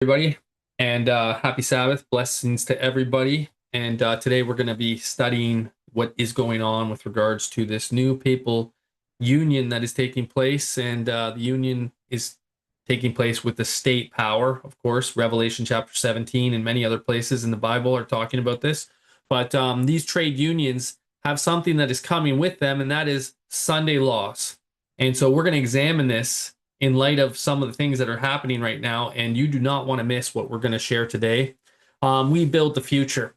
Everybody, and happy Sabbath. Blessings to everybody. And today we're going to be studying what is going on with regards to this new papal union that is taking place. And the union is taking place with the state power, of course. Revelation chapter 17 and many other places in the Bible are talking about this. But these trade unions have something that is coming with them, and that is Sunday laws. And so we're going to examine this in light of some of the things that are happening right now, and you do not want to miss what we're going to share today. We build the future,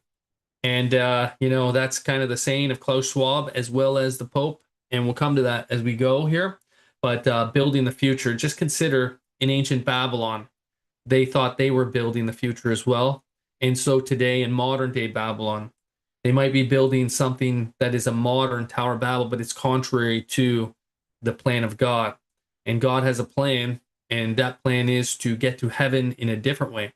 and that's kind of the saying of Klaus Schwab as well as the Pope, and we'll come to that as we go here. But building the future, just consider in ancient Babylon, they thought they were building the future as well, and so today in modern day Babylon, they might be building something that is a modern Tower of Babel, but it's contrary to the plan of God. And God has a plan, and that plan is to get to heaven in a different way.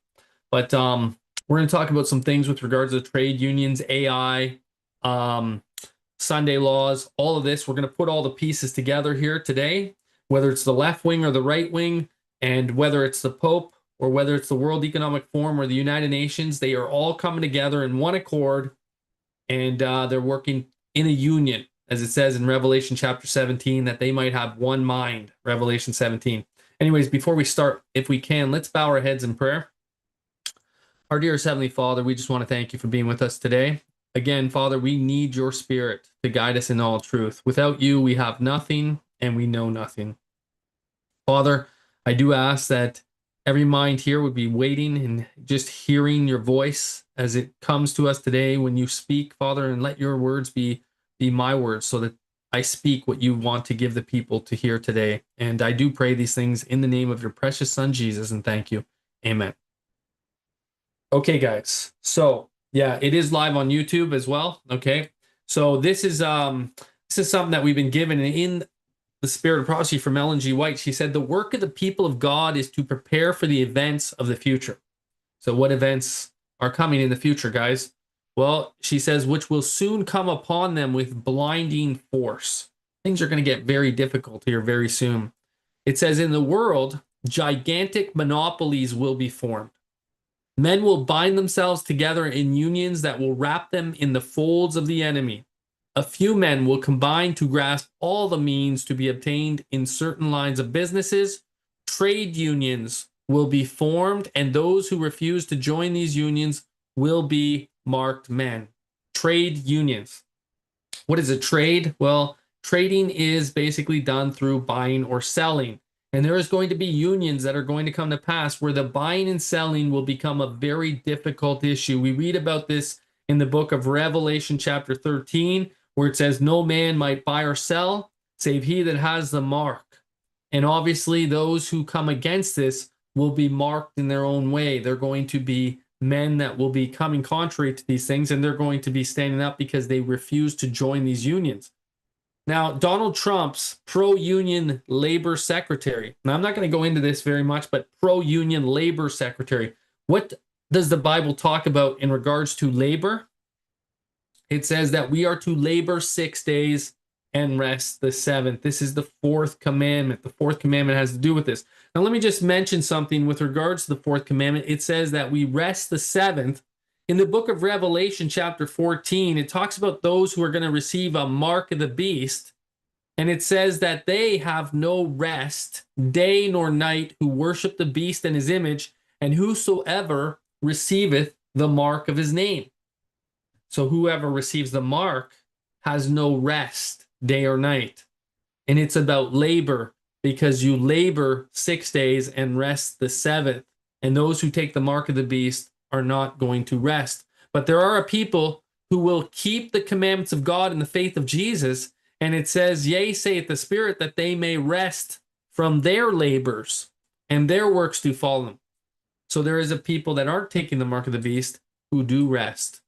But we're going to talk about some things with regards to trade unions, AI, Sunday laws, all of this. We're going to put all the pieces together here today, whether it's the left wing or the right wing, and whether it's the Pope or whether it's the World Economic Forum or the United Nations. They are all coming together in one accord, and they're working in a union, as it says in Revelation chapter 17, that they might have one mind, Revelation 17. Anyways, before we start, if we can, let's bow our heads in prayer. Our dearest Heavenly Father, we just want to thank you for being with us today. Again, Father, we need your Spirit to guide us in all truth. Without you, we have nothing and we know nothing. Father, I do ask that every mind here would be waiting and just hearing your voice as it comes to us today when you speak, Father, and let your words be my words so that I speak what you want to give the people to hear today. And I do pray these things in the name of your precious Son, Jesus, and thank you. Amen. Okay, guys. So yeah, it is live on YouTube as well. Okay. So this is something that we've been given in the spirit of prophecy from Ellen G. White. She said, the work of the people of God is to prepare for the events of the future. So what events are coming in the future, guys? Well, she says, which will soon come upon them with blinding force. Things are going to get very difficult here very soon. It says, in the world, gigantic monopolies will be formed. Men will bind themselves together in unions that will wrap them in the folds of the enemy. A few men will combine to grasp all the means to be obtained in certain lines of businesses. Trade unions will be formed, and those who refuse to join these unions will be marked men. Trade unions. What is a trade? Well, trading is basically done through buying or selling. And there is going to be unions that are going to come to pass where the buying and selling will become a very difficult issue. We read about this in the book of Revelation chapter 13, where it says, no man might buy or sell save he that has the mark. And obviously those who come against this will be marked in their own way. They're going to be men that will be coming contrary to these things, and they're going to be standing up because they refuse to join these unions. Now, Donald Trump's pro-union labor secretary, now I'm not going to go into this very much, but pro-union labor secretary, what does the Bible talk about in regards to labor? It says that we are to labor 6 days and rest the seventh. This is the fourth commandment. The fourth commandment has to do with this. Now, let me just mention something with regards to the fourth commandment. It says that we rest the seventh. In the book of Revelation, chapter 14, it talks about those who are going to receive a mark of the beast. And it says that they have no rest, day nor night, who worship the beast and his image, and whosoever receiveth the mark of his name. So whoever receives the mark has no rest, day or night. And it's about labor, because you labor 6 days and rest the seventh. And those who take the mark of the beast are not going to rest. But there are a people who will keep the commandments of God in the faith of Jesus. And it says, yea, saith the Spirit, that they may rest from their labors, and their works do follow them. So there is a people that aren't taking the mark of the beast who do rest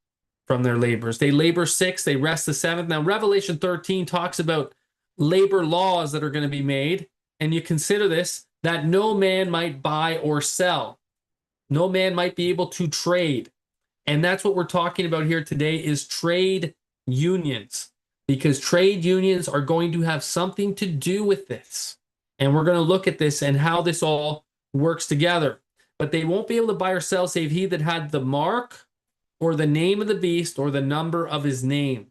from their labors. They labor 6, they rest the 7th. Now, Revelation 13 talks about labor laws that are going to be made. And you consider this, that no man might buy or sell. No man might be able to trade. And that's what we're talking about here today, is trade unions. Because trade unions are going to have something to do with this. And we're going to look at this and how this all works together. but they won't be able to buy or sell save he that had the mark or the name of the beast or the number of his name.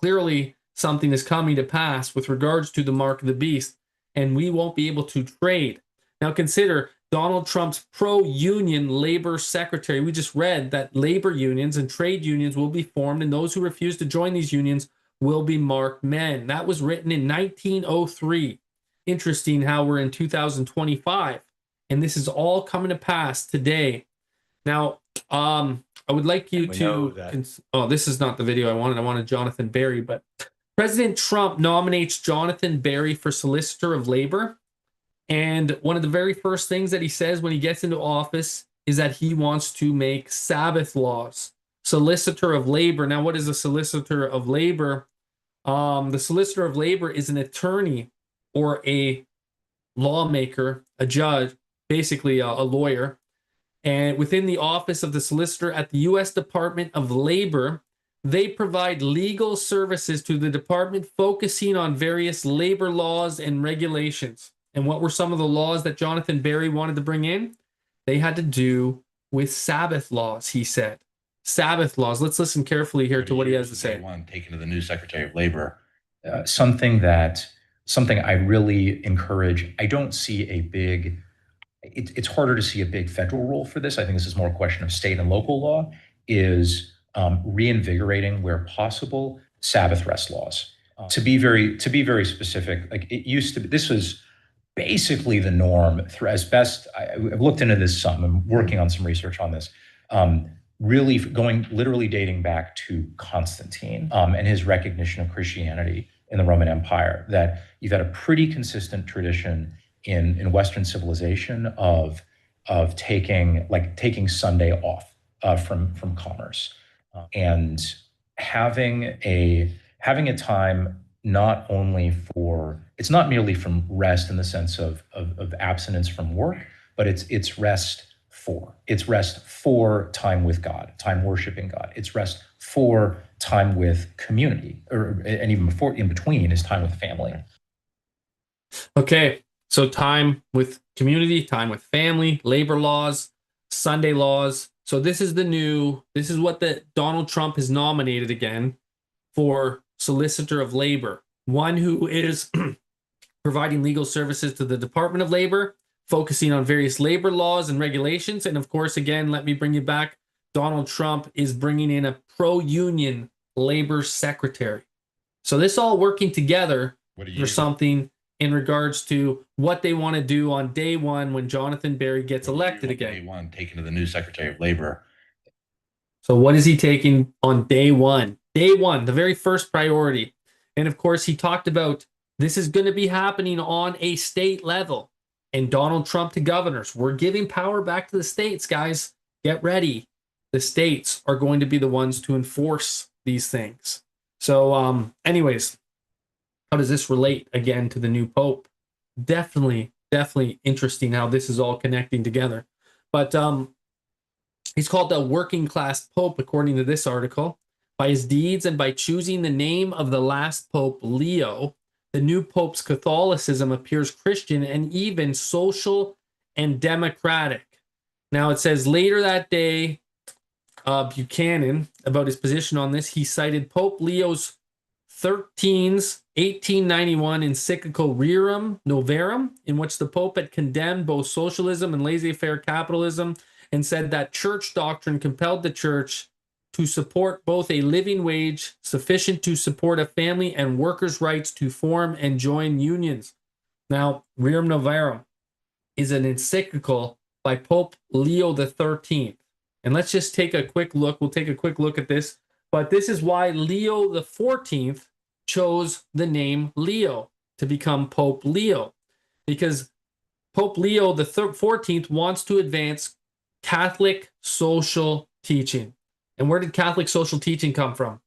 Clearly, something is coming to pass with regards to the mark of the beast, and we won't be able to trade. Now consider Donald Trump's pro-union labor secretary. We just read that labor unions and trade unions will be formed, and those who refuse to join these unions will be marked men. That was written in 1903. Interesting how we're in 2025, and this is all coming to pass today. Now, I would like you to... Oh, this is not the video I wanted. I wanted Jonathan Berry, but President Trump nominates Jonathan Berry for Solicitor of Labor. And one of the very first things that he says when he gets into office is that he wants to make Sabbath laws. Solicitor of Labor. Now, what is a Solicitor of Labor? The Solicitor of Labor is an attorney or a lawmaker, a judge, basically a lawyer. And within the office of the solicitor at the U.S. Department of Labor, they provide legal services to the department focusing on various labor laws and regulations. And what were some of the laws that Jonathan Berry wanted to bring in? They had to do with Sabbath laws, he said. Sabbath laws. Let's listen carefully here to what he has to say. One taken to the new Secretary of Labor, something I really encourage. I don't see a big... It's harder to see a big federal role for this. I think this is more a question of state and local law, is reinvigorating where possible Sabbath rest laws. To be very specific, like it used to be, this was basically the norm through, as best I've looked into this some, I'm working on some research on this, literally dating back to Constantine and his recognition of Christianity in the Roman Empire, that you've had a pretty consistent tradition in Western civilization of taking Sunday off from commerce and having a time not only for, it's not merely from rest in the sense of abstinence from work, but it's rest for time with God, time worshiping God. It's rest for time with community, and even in between is time with family. Okay. So time with community, time with family, labor laws, Sunday laws. So this is what Donald Trump has nominated again for Solicitor of Labor. One who is providing legal services to the Department of Labor, focusing on various labor laws and regulations. And of course, again, let me bring you back. Donald Trump is bringing in a pro-union labor secretary. So this all working together for something in regards to what they want to do on day one when Jonathan Berry gets elected again. Day one, taken to the new Secretary of Labor. So what is he taking on day one? Day one, the very first priority. And of course, he talked about this is going to be happening on a state level. And Donald Trump to governors, we're giving power back to the states, guys. Get ready. The states are going to be the ones to enforce these things. So anyways, how does this relate again to the new Pope? Definitely interesting how this is all connecting together. But he's called the working class Pope, according to this article. By his deeds and by choosing the name of the last Pope, Leo, the new Pope's Catholicism appears Christian and even social and democratic. Now it says later that day, Buchanan, about his position on this, he cited Pope Leo's 13's 1891 encyclical Rerum Novarum, in which the Pope had condemned both socialism and laissez-faire capitalism and said that church doctrine compelled the church to support both a living wage sufficient to support a family and workers' rights to form and join unions. Now, Rerum Novarum is an encyclical by Pope Leo XIII. And let's just take a quick look. We'll take a quick look at this. But this is why Leo XIV chose the name Leo to become Pope Leo, because Pope Leo XIV wants to advance Catholic social teaching. And where did Catholic social teaching come from?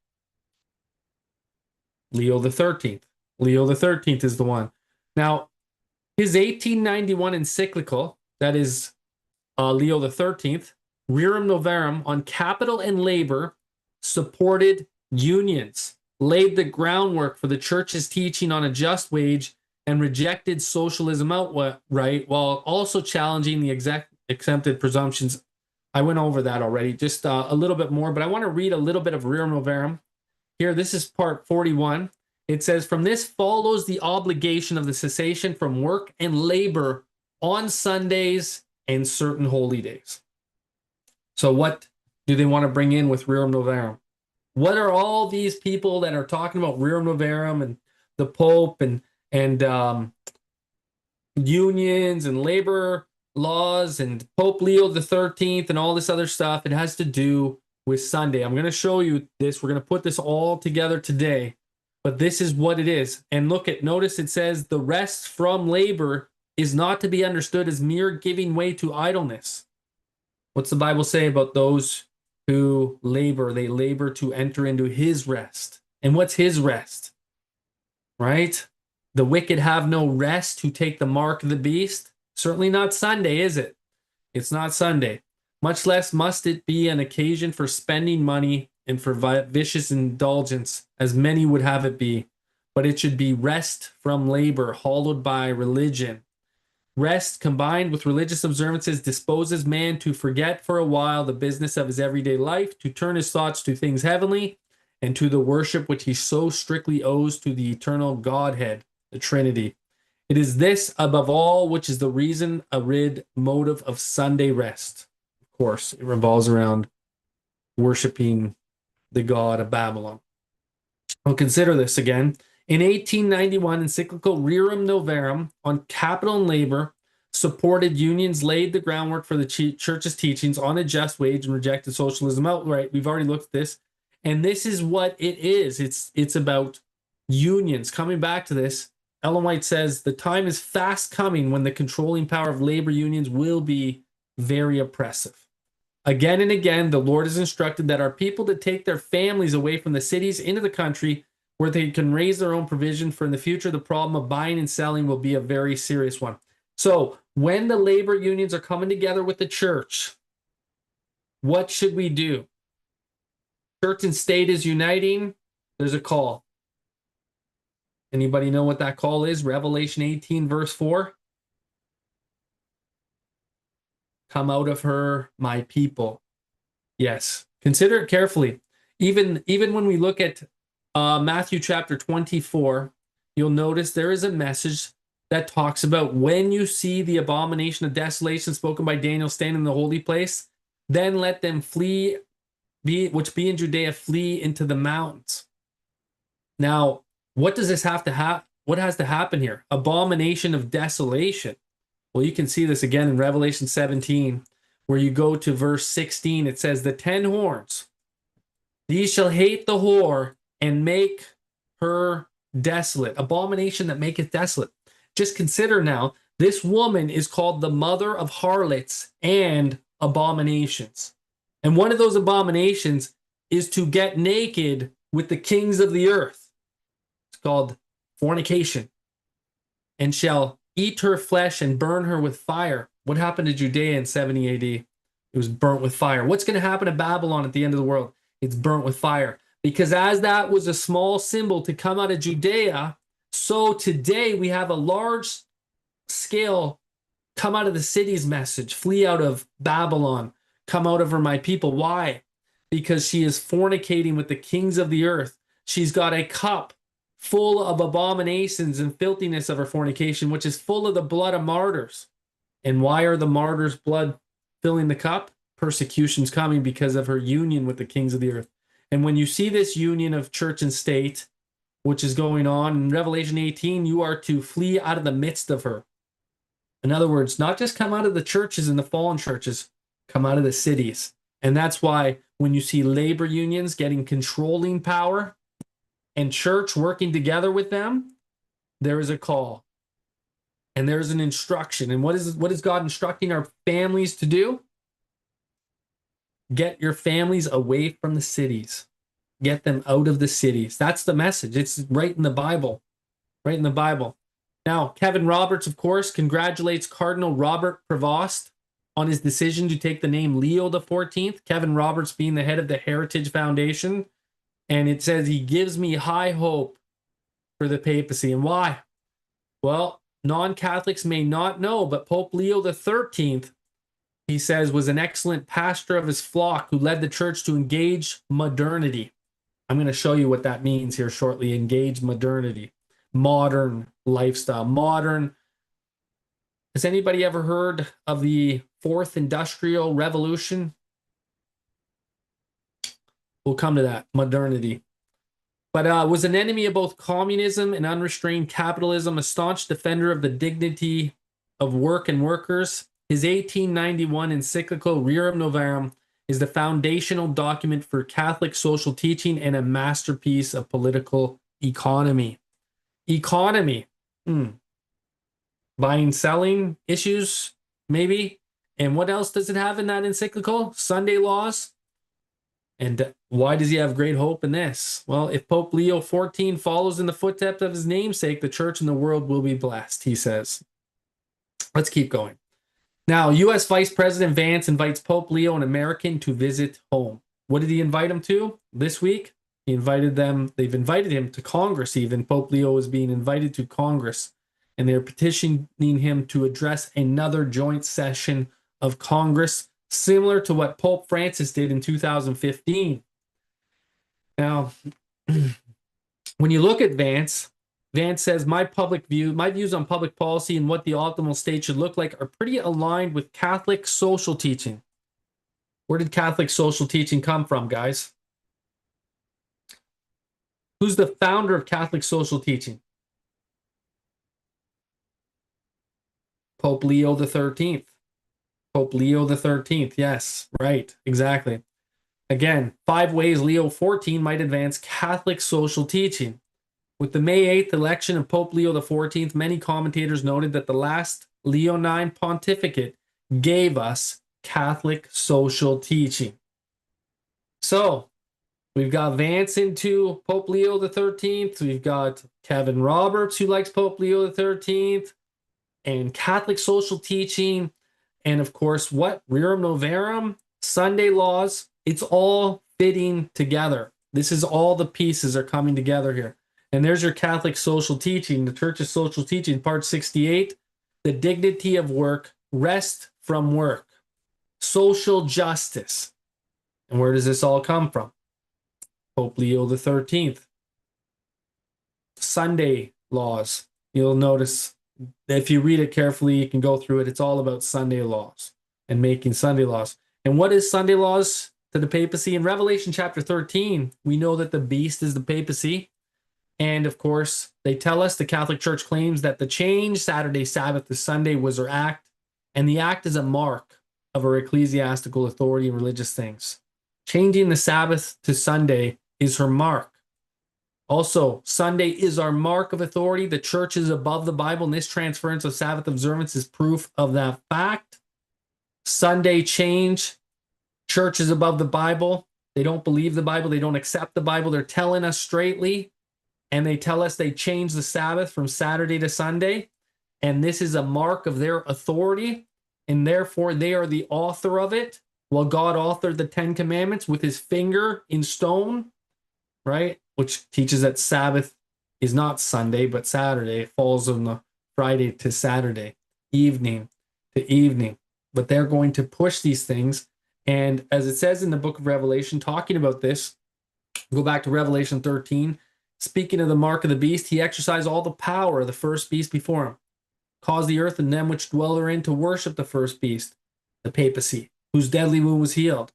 Leo XIII. Leo XIII is the one. Now, his 1891 encyclical, that is Leo XIII, Rerum Novarum, on capital and labor, supported unions, laid the groundwork for the church's teaching on a just wage, and rejected socialism outright, while also challenging the exempted presumptions. I went over that already, just a little bit more, but I want to read a little bit of Rerum Novarum. Here, this is part 41. It says, from this follows the obligation of the cessation from work and labor on Sundays and certain holy days. So what do they want to bring in with Rerum Novarum? What are all these people that are talking about Rerum Novarum and the Pope and unions and labor laws and Pope Leo XIII and all this other stuff? It has to do with Sunday. I'm going to show you this. We're going to put this all together today, but this is what it is. And notice it says the rest from labor is not to be understood as mere giving way to idleness. What's the Bible say about those who labor? They labor to enter into his rest. And what's his rest? Right? The wicked have no rest who take the mark of the beast. Certainly not Sunday, is it? It's not Sunday. Much less must it be an occasion for spending money and for vicious indulgence, as many would have it be. But it should be rest from labor, hallowed by religion. Rest combined with religious observances disposes man to forget for a while the business of his everyday life, to turn his thoughts to things heavenly, and to the worship which he so strictly owes to the eternal Godhead, the Trinity. It is this, above all, which is the reason, motive of Sunday rest. Of course, it revolves around worshiping the god of Babylon. Well, consider this again. In 1891, encyclical Rerum Novarum on capital and labor supported unions, laid the groundwork for the church's teachings on a just wage, and rejected socialism outright. We've already looked at this. And this is what it is. It's about unions. Coming back to this, Ellen White says, the time is fast coming when the controlling power of labor unions will be very oppressive. Again and again, the Lord has instructed that our people to take their families away from the cities into the country where they can raise their own provision, for in the future, the problem of buying and selling will be a very serious one. So when the labor unions are coming together with the church, what should we do? Church and state is uniting. There's a call. Anybody know what that call is? Revelation 18, verse 4. Come out of her, my people. Yes. Consider it carefully. Even when we look at Matthew chapter 24, you'll notice there is a message that talks about when you see the abomination of desolation spoken by Daniel stand in the holy place, then let them flee, which be in Judea, flee into the mountains. Now, what does this have to happen? What has to happen here? Abomination of desolation. Well, you can see this again in Revelation 17, where you go to verse 16. It says, the 10 horns, these shall hate the whore and make her desolate. Abomination that maketh desolate. Just consider now, this woman is called the mother of harlots and abominations. And one of those abominations is to get naked with the kings of the earth. It's called fornication. And shall eat her flesh and burn her with fire. What happened to Judea in 70 AD? It was burnt with fire. What's going to happen to Babylon at the end of the world? It's burnt with fire. Because as that was a small symbol to come out of Judea, so today we have a large scale come out of the city's message. Flee out of Babylon. Come out of her, my people. Why? Because she is fornicating with the kings of the earth. She's got a cup full of abominations and filthiness of her fornication, which is full of the blood of martyrs. And why are the martyrs' blood filling the cup? Persecution's coming because of her union with the kings of the earth. And when you see this union of church and state, which is going on in Revelation 18, you are to flee out of the midst of her. In other words, not just come out of the churches and the fallen churches, come out of the cities. And that's why when you see labor unions getting controlling power and church working together with them, there is a call and there's an instruction. And what is God instructing our families to do? Get your families away from the cities. Get them out of the cities. That's the message. It's right in the Bible. Right in the Bible. Now, Kevin Roberts, of course, congratulates Cardinal Robert Prevost on his decision to take the name Leo XIV. Kevin Roberts being the head of the Heritage Foundation. And it says he gives me high hope for the papacy. And why? Well, non-Catholics may not know, but Pope Leo XIII he says, was an excellent pastor of his flock who led the church to engage modernity. I'm going to show you what that means here shortly. Engage modernity, modern lifestyle, modern. Has anybody ever heard of the Fourth Industrial Revolution? We'll come to that, modernity. But was an enemy of both communism and unrestrained capitalism, a staunch defender of the dignity of work and workers. His 1891 encyclical Rerum Novarum is the foundational document for Catholic social teaching and a masterpiece of political economy. Economy. Buying, selling issues, maybe. And what else does it have in that encyclical? Sunday laws. And why does he have great hope in this? Well, if Pope Leo XIV follows in the footsteps of his namesake, the church and the world will be blessed, he says. Let's keep going. Now, U.S. Vice President Vance invites Pope Leo, an American, to visit home. What did he invite him to this week? He invited them. They've invited him to Congress even. Pope Leo is being invited to Congress, and they're petitioning him to address another joint session of Congress, similar to what Pope Francis did in 2015. Now, when you look at Vance says, my views on public policy and what the optimal state should look like are pretty aligned with Catholic social teaching. Where did Catholic social teaching come from, guys? Who's the founder of Catholic social teaching? Pope Leo XIII. Pope Leo XIII. Yes, right, exactly. Again, 5 ways Leo XIV might advance Catholic social teaching. With the May 8th election of Pope Leo XIV, many commentators noted that the last Leo IX pontificate gave us Catholic social teaching. So, we've got Vance into Pope Leo XIII. We've got Kevin Roberts, who likes Pope Leo XIII, and Catholic social teaching. And of course, what? Rerum Novarum, Sunday laws. It's all fitting together. This is all the pieces are coming together here. And there's your Catholic social teaching, the Church's social teaching, part 68, the dignity of work, rest from work, social justice. And where does this all come from? Pope Leo XIII. Sunday laws. You'll notice if you read it carefully, you can go through it. It's all about Sunday laws and making Sunday laws. And what is Sunday laws to the papacy? In Revelation chapter 13, we know that the beast is the papacy. And of course, they tell us the Catholic Church claims that the change Saturday Sabbath to Sunday was her act, and the act is a mark of her ecclesiastical authority in religious things. Changing the Sabbath to Sunday is her mark. Also, Sunday is our mark of authority. The church is above the Bible, and this transference of Sabbath observance is proof of that fact. Sunday change, church is above the Bible. They don't believe the Bible. They don't accept the Bible. They're telling us straightly. And they tell us they changed the Sabbath from Saturday to Sunday. And this is a mark of their authority. And therefore, they are the author of it. Well, God authored the 10 Commandments with his finger in stone, right? Which teaches that Sabbath is not Sunday, but Saturday. It falls on the Friday to Saturday, evening to evening. But they're going to push these things. And as it says in the book of Revelation, talking about this, go back to Revelation 13. Speaking of the mark of the beast, he exercised all the power of the first beast before him, caused the earth and them which dwell therein to worship the first beast, the papacy, whose deadly wound was healed.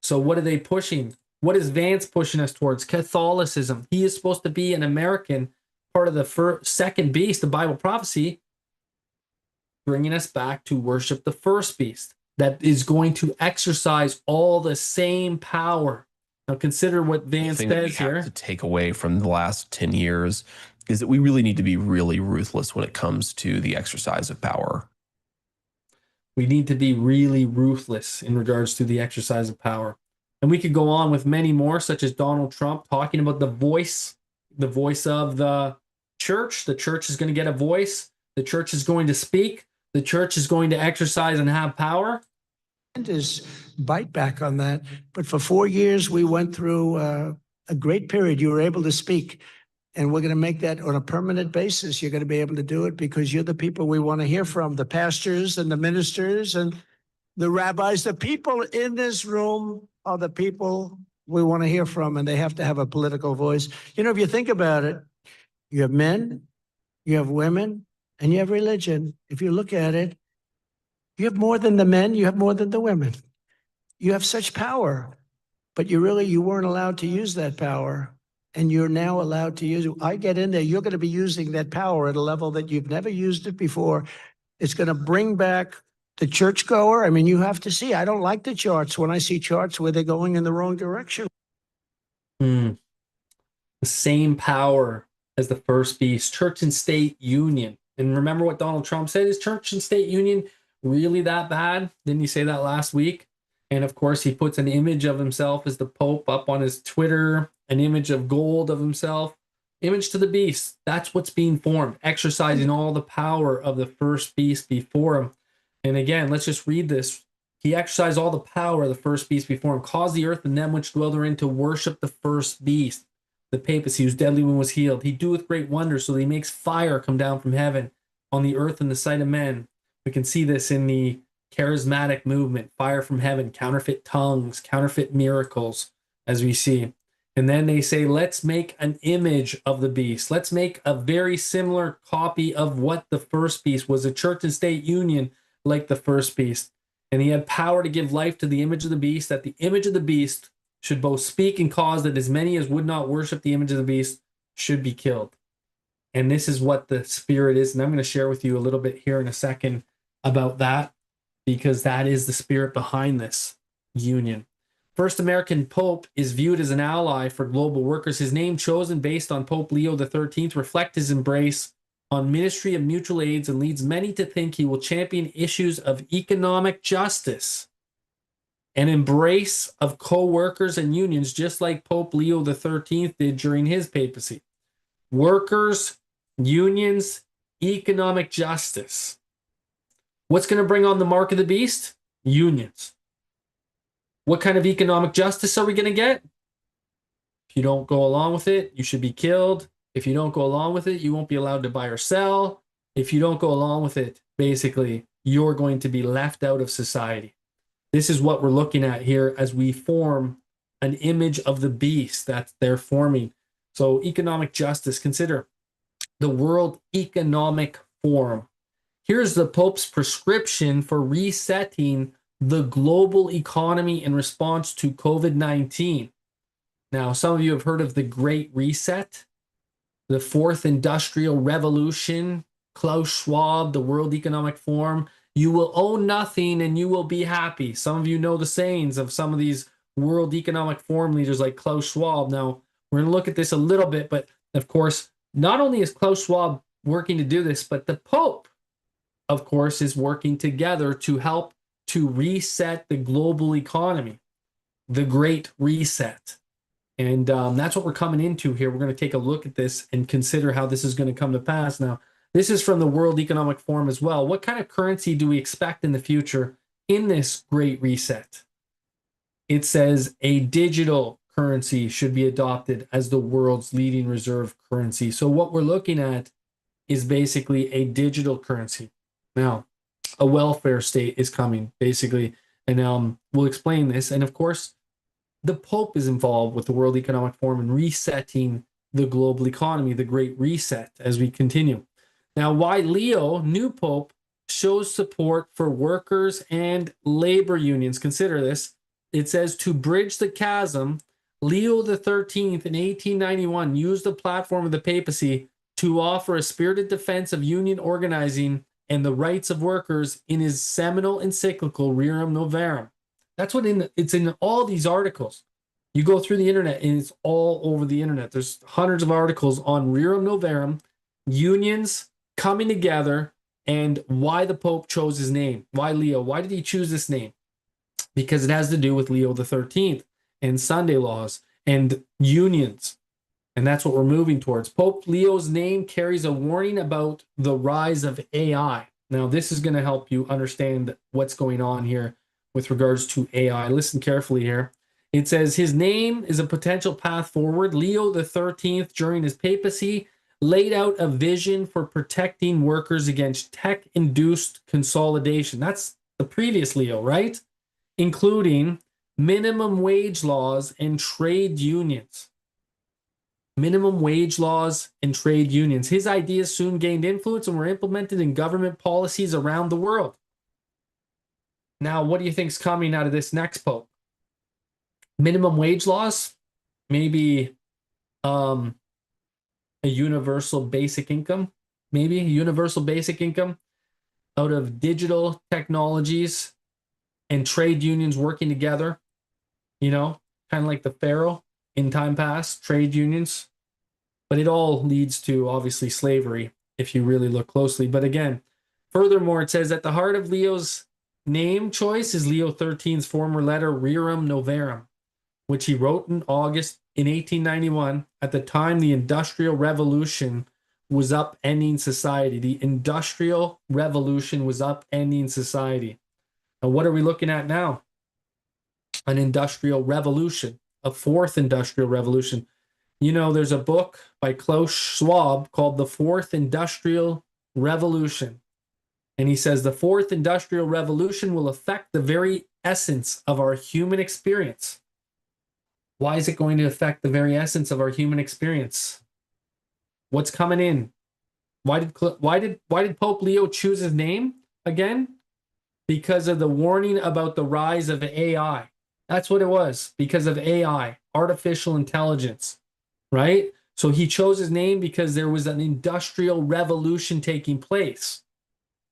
So what are they pushing? What is Vance pushing us towards? Catholicism. He is supposed to be an American, part of the second beast, the Bible prophecy, bringing us back to worship the first beast that is going to exercise all the same power. Now consider what Vance says here. To take away from the last 10 years is that we really need to be really ruthless when it comes to the exercise of power. We need to be really ruthless in regards to the exercise of power. And we could go on with many more, such as Donald Trump talking about the voice of the church. The church is going to get a voice. The church is going to speak. The church is going to exercise and have power. His bite back on that. But for 4 years, we went through a great period. You were able to speak, and we're going to make that on a permanent basis. You're going to be able to do it because you're the people we want to hear from, the pastors and the ministers. And the rabbis, the people in this room are the people we want to hear from, and they have to have a political voice. You know, if you think about it, you have men, you have women, and you have religion. If you look at it, you have more than the men, you have more than the women. You have such power, but you weren't allowed to use that power. And you're now allowed to use it. I get in there, you're going to be using that power at a level that you've never used it before. It's going to bring back the churchgoer. I mean, you have to see, I don't like the charts when I see charts where they're going in the wrong direction. The same power as the first beast, church and state union. And remember what Donald Trump said, is church and state union really that bad? Didn't he say that last week? And of course, he puts an image of himself as the Pope up on his Twitter, an image of gold of himself, image to the beast. That's what's being formed, exercising all the power of the first beast before him. And again, let's just read this. He exercised all the power of the first beast before him, caused the earth and them which dwell therein to worship the first beast, the papacy, whose deadly wound was healed. He doeth great wonders, so that he makes fire come down from heaven on the earth in the sight of men. We can see this in the charismatic movement, fire from heaven, counterfeit tongues, counterfeit miracles, as we see. And then they say, let's make an image of the beast. Let's make a very similar copy of what the first beast was, a church and state union like the first beast. And he had power to give life to the image of the beast, that the image of the beast should both speak and cause that as many as would not worship the image of the beast should be killed. And this is what the spirit is. And I'm going to share with you a little bit here in a second about that, because that is the spirit behind this union. First American Pope is viewed as an ally for global workers. His name, chosen based on Pope Leo XIII, reflects his embrace on ministry of mutual aids and leads many to think he will champion issues of economic justice and embrace of co-workers and unions, just like Pope Leo XIII did during his papacy. Workers, unions, economic justice. What's going to bring on the mark of the beast? Unions. What kind of economic justice are we going to get? If you don't go along with it, you should be killed. If you don't go along with it, you won't be allowed to buy or sell. If you don't go along with it, basically, you're going to be left out of society. This is what we're looking at here as we form an image of the beast that they're forming. So economic justice, consider the World Economic Forum. Here's the Pope's prescription for resetting the global economy in response to COVID-19. Now, some of you have heard of the Great Reset, the Fourth Industrial Revolution, Klaus Schwab, the World Economic Forum. You will own nothing and you will be happy. Some of you know the sayings of some of these World Economic Forum leaders like Klaus Schwab. Now, we're going to look at this a little bit, but of course, not only is Klaus Schwab working to do this, but the Pope, of course, is working together to help to reset the global economy, the Great Reset. And that's what we're coming into here. We're going to take a look at this and consider how this is going to come to pass. Now, this is from the World Economic Forum as well. What kind of currency do we expect in the future in this Great Reset? It says a digital currency should be adopted as the world's leading reserve currency. So what we're looking at is basically a digital currency. Now, a welfare state is coming, basically, and we'll explain this. And of course, the Pope is involved with the World Economic Forum in resetting the global economy, the Great Reset, as we continue. Now, why Leo, new Pope, shows support for workers and labor unions. Consider this. It says, to bridge the chasm, Leo XIII in 1891 used the platform of the papacy to offer a spirited defense of union organizing and the rights of workers in his seminal encyclical Rerum Novarum. That's what it's in all these articles. You go through the internet and it's all over the internet. There's hundreds of articles on Rerum Novarum, unions coming together, and why the Pope chose his name. Why Leo? Why did he choose this name? Because it has to do with Leo XIII and Sunday laws and unions. And that's what we're moving towards. Pope Leo's name carries a warning about the rise of AI. Now, this is going to help you understand what's going on here with regards to AI. Listen carefully here. It says his name is a potential path forward. Leo XIII, during his papacy, laid out a vision for protecting workers against tech-induced consolidation. That's the previous Leo, right? Including minimum wage laws and trade unions. Minimum wage laws and trade unions. His ideas soon gained influence and were implemented in government policies around the world. Now, what do you think is coming out of this next pope? Minimum wage laws? Maybe a universal basic income? Maybe a universal basic income out of digital technologies and trade unions working together, you know, kind of like the Pharaoh in time past, trade unions. But it all leads to, obviously, slavery if you really look closely. But again, furthermore, it says at the heart of Leo's name choice is Leo XIII's former letter, Rerum Novarum, which he wrote in August in 1891. At the time, the Industrial Revolution was upending society. The Industrial Revolution was upending society. Now, what are we looking at now? An industrial revolution, a fourth industrial revolution. You know, there's a book by Klaus Schwab called The Fourth Industrial Revolution. And he says the fourth industrial revolution will affect the very essence of our human experience. Why is it going to affect the very essence of our human experience? What's coming in? Why did Pope Leo choose his name again? Because of the warning about the rise of AI. That's what it was, because of AI, artificial intelligence, right? So he chose his name because there was an industrial revolution taking place.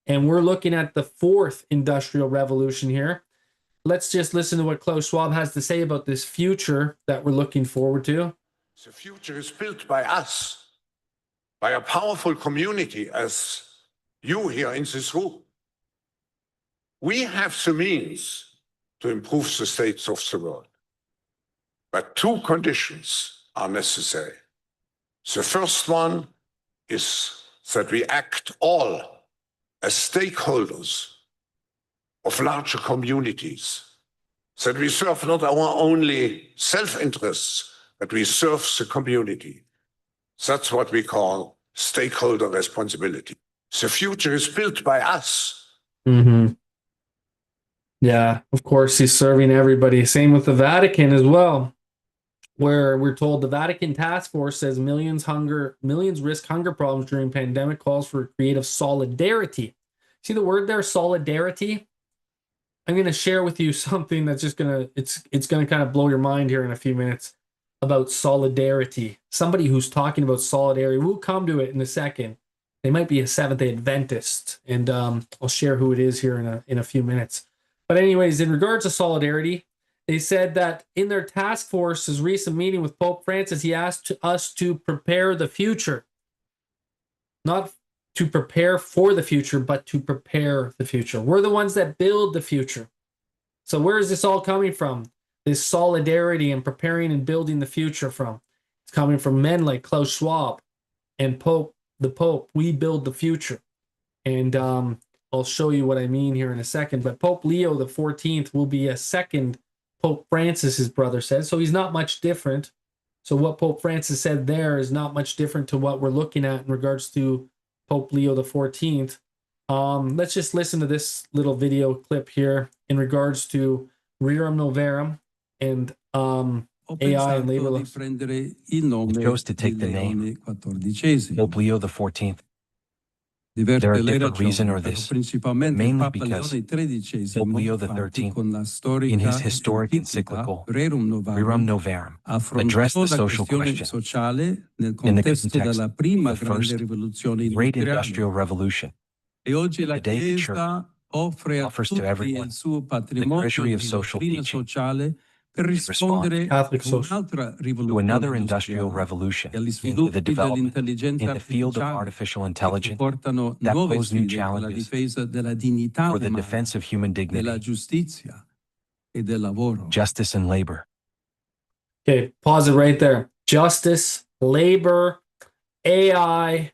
And we're looking at the fourth industrial revolution here. Let's just listen to what Klaus Schwab has to say about this future that we're looking forward to. The future is built by us, by a powerful community as you here in this room. We have the means to improve the states of the world. But two conditions are necessary. The first one is that we act all as stakeholders of larger communities, that we serve not our only self-interests, but we serve the community. That's what we call stakeholder responsibility. The future is built by us. Mm-hmm. Yeah, of course, he's serving everybody. Same with the Vatican as well, where we're told the Vatican task force says millions risk hunger problems during pandemic, calls for creative solidarity. See the word there, solidarity? I'm going to share with you something that's just it's going to kind of blow your mind here in a few minutes about solidarity. Somebody who's talking about solidarity. We'll come to it in a second. They might be a Seventh-day Adventist, and I'll share who it is here in a few minutes. But anyways, in regards to solidarity, they said that in their task force's recent meeting with Pope Francis, he asked us to prepare the future. Not to prepare for the future, but to prepare the future. We're the ones that build the future. So where is this all coming from? This solidarity and preparing and building the future from? It's coming from men like Klaus Schwab and the Pope. We build the future. And I'll show you what I mean here in a second. But Pope Leo XIV will be a second Pope Francis, his brother said. So he's not much different. So what Pope Francis said there is not much different to what we're looking at in regards to Pope Leo XIV. Let's just listen to this little video clip here in regards to Rerum Novarum and AI and labor laws. He chose to take the name Pope Leo XIV. There are different reasons or this, mainly because Pope Leo XIII, in his historic encyclical Rerum Novarum, addressed the social question in the context of the first great industrial revolution. Today, the Church offers to everyone the treasury of social teaching to respond Catholic social to another industrial revolution, to the development in the field of artificial intelligence that pose new challenges for the defense of human dignity, justice and labor. Okay, pause it right there. Justice, labor, AI,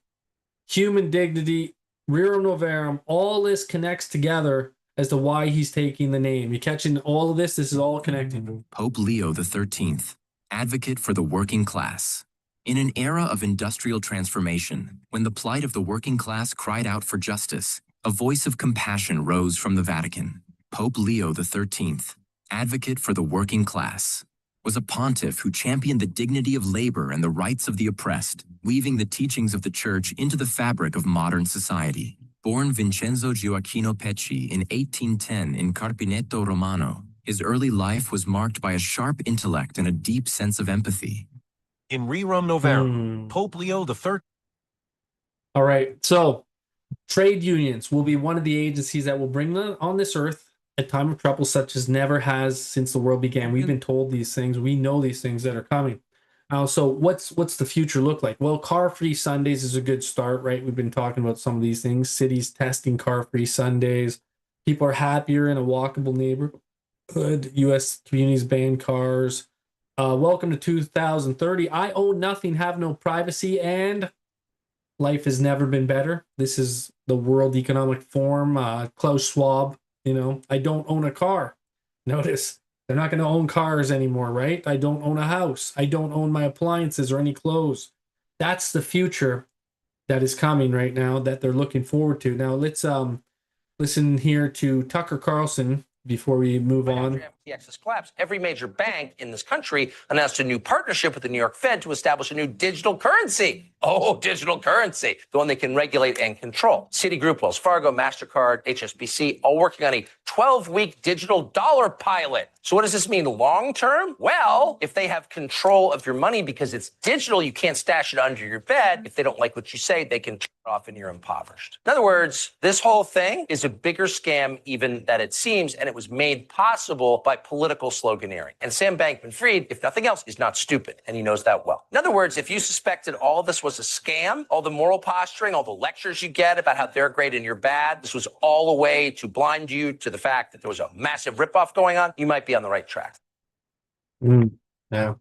human dignity, Rerum Novarum, all this connects together as to why he's taking the name. You catching all of this? This is all connected. Pope Leo XIII, advocate for the working class. In an era of industrial transformation, when the plight of the working class cried out for justice, a voice of compassion rose from the Vatican. Pope Leo XIII, advocate for the working class, was a pontiff who championed the dignity of labor and the rights of the oppressed, weaving the teachings of the Church into the fabric of modern society. Born Vincenzo Gioacchino Pecci in 1810 in Carpineto Romano, his early life was marked by a sharp intellect and a deep sense of empathy. In Rerum Novarum, Pope Leo XIII. All right, so trade unions will be one of the agencies that will bring on this earth a time of trouble such as never has since the world began. We've been told these things. We know these things that are coming. So what's the future look like? Well, car-free Sundays is a good start, right? We've been talking about some of these things. Cities testing car-free Sundays. People are happier in a walkable neighborhood. U.S. communities ban cars. Welcome to 2030. I own nothing, have no privacy, and life has never been better. This is the World Economic Forum. Klaus Schwab. I don't own a car. Notice, they're not going to own cars anymore, right? I don't own a house. I don't own my appliances or any clothes. That's the future that is coming right now that they're looking forward to. Now, let's listen here to Tucker Carlson before we move on. FTX's collapse, every major bank in this country announced a new partnership with the New York Fed to establish a new digital currency. Oh, digital currency, the one they can regulate and control. Citigroup, Wells Fargo, MasterCard, HSBC, all working on a 12-week digital dollar pilot. So what does this mean long term? Well, if they have control of your money because it's digital, you can't stash it under your bed. If they don't like what you say, they can turn it off and you're impoverished. In other words, this whole thing is a bigger scam even than it seems, and it was made possible by political sloganeering. And Sam Bankman-Fried, if nothing else, is not stupid, and he knows that well. In other words, if you suspected all of this was a scam, all the moral posturing, all the lectures you get about how they're great and you're bad, this was all a way to blind you to the fact that there was a massive ripoff going on, you might be on the right track. Yeah.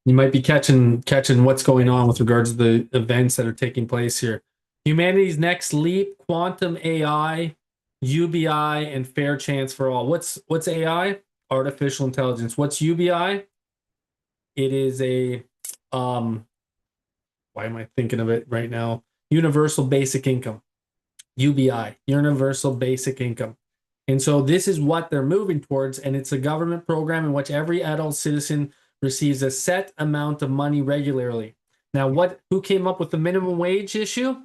You might be catching what's going on with regards to the events that are taking place here. Humanity's next leap, quantum AI, UBI, and fair chance for all. What's AI? Artificial intelligence. What's UBI? It is a why am I thinking of it right now? Universal basic income. UBI, universal basic income. And so this is what they're moving towards, and it's a government program in which every adult citizen receives a set amount of money regularly. Now, who came up with the minimum wage issue?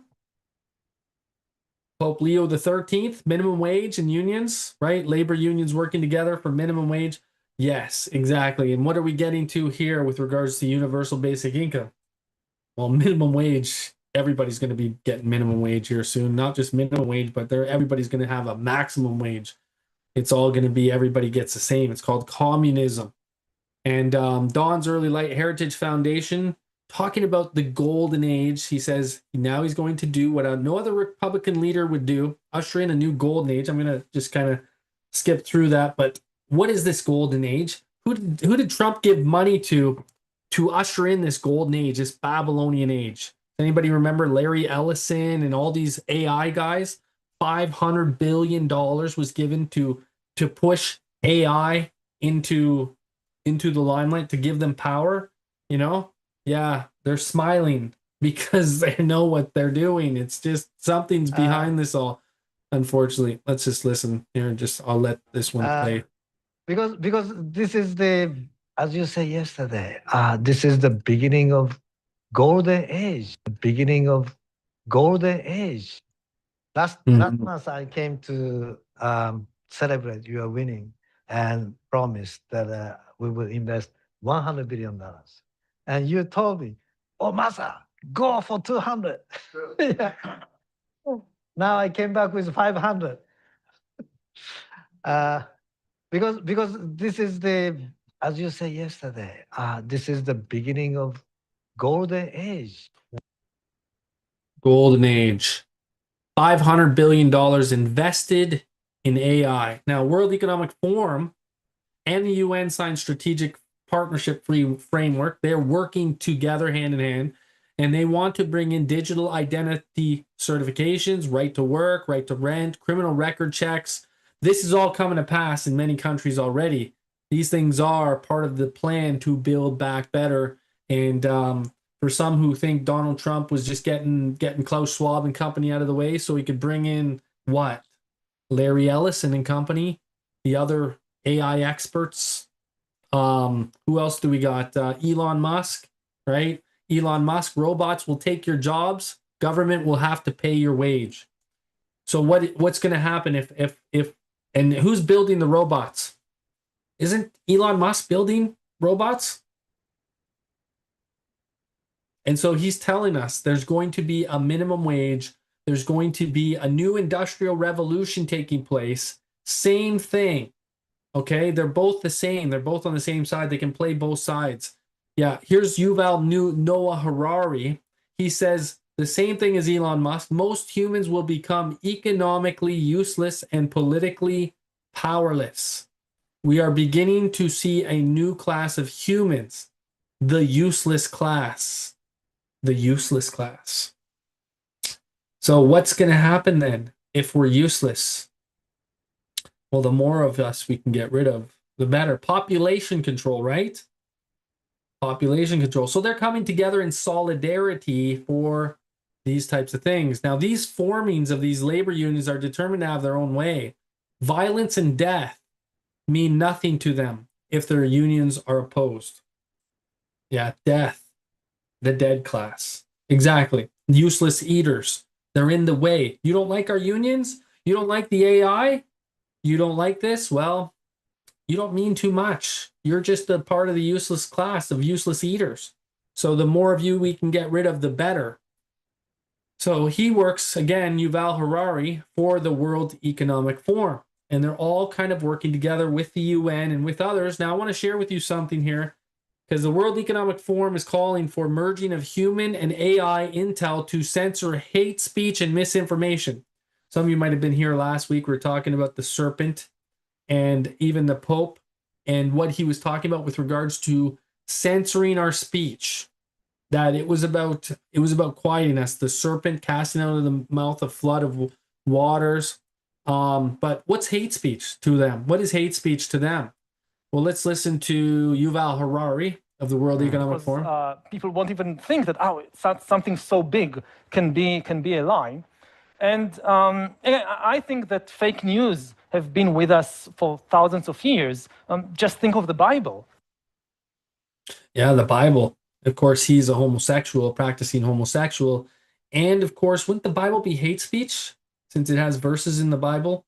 Pope Leo XIII, minimum wage and unions, right? Labor unions working together for minimum wage. Yes, exactly. And what are we getting to here with regards to universal basic income? Well, minimum wage, everybody's going to be getting minimum wage here soon. Not just minimum wage, but everybody's going to have a maximum wage. It's all going to be everybody gets the same. It's called communism. And Don's Early Light Heritage Foundation, talking about the golden age, he says now he's going to do what no other Republican leader would do, usher in a new golden age. I'm going to just kind of skip through that. But what is this golden age? Who did Trump give money to usher in this golden age, this Babylonian age? Anybody remember Larry Ellison and all these AI guys? $500 billion was given to push AI into the limelight, to give them power. Yeah, they're smiling because they know what they're doing. It's just something's behind this all. Unfortunately, let's just listen here and I'll let this one play. Because this is as you said yesterday, this is the beginning of golden age. The beginning of golden age. Last month I came to celebrate your winning and promised that we will invest $100 billion. And you told me, oh, Masa, go for 200. Yeah. Now I came back with 500. Because this is as you said yesterday, this is the beginning of golden age. Golden age. $500 billion invested in AI. Now, World Economic Forum and the UN signed strategic partnership framework. They're working together hand in hand, and they want to bring in digital identity certifications, right to work, right to rent, criminal record checks. This is all coming to pass in many countries already. These things are part of the plan to build back better. And for some who think Donald Trump was just getting Klaus Schwab and company out of the way so he could bring in what? Larry Ellison and company, the other AI experts. Who else do we got? Elon Musk, right? Elon Musk, robots will take your jobs. Government will have to pay your wage. So what's going to happen if and who's building the robots? Isn't Elon Musk building robots? And so he's telling us there's going to be a minimum wage. There's going to be a new industrial revolution taking place. Same thing. Okay, they're both the same. They're both on the same side. They can play both sides. Yeah, here's Yuval Noah Harari. He says the same thing as Elon Musk. Most humans will become economically useless and politically powerless. We are beginning to see a new class of humans, the useless class. The useless class. So what's going to happen then if we're useless? Well, the more of us we can get rid of, the better. Population control, right? Population control. So they're coming together in solidarity for these types of things. Now, these formings of these labor unions are determined to have their own way. Violence and death mean nothing to them if their unions are opposed. Yeah, death. The dead class. Exactly. Useless eaters. They're in the way. You don't like our unions? You don't like the AI? You don't like this? Well, you don't mean too much. You're just a part of the useless class of useless eaters. So the more of you we can get rid of, the better. So he works, again, Yuval Harari, for the World Economic Forum. And they're all kind of working together with the UN and with others. Now, I want to share with you something here, because the World Economic Forum is calling for merging of human and AI intel to censor hate speech and misinformation. Some of you might have been here last week. We were talking about the serpent and even the Pope and what he was talking about with regards to censoring our speech. That it was about quieting us. The serpent casting out of the mouth a flood of waters. But what's hate speech to them? What is hate speech to them? Well, let's listen to Yuval Harari of the World Economic Forum. People won't even think that something so big can be a lie, and I think that fake news have been with us for thousands of years. Just think of the Bible. Yeah, the Bible. Of course, he's a homosexual, practicing homosexual, and of course, wouldn't the Bible be hate speech since it has verses in the Bible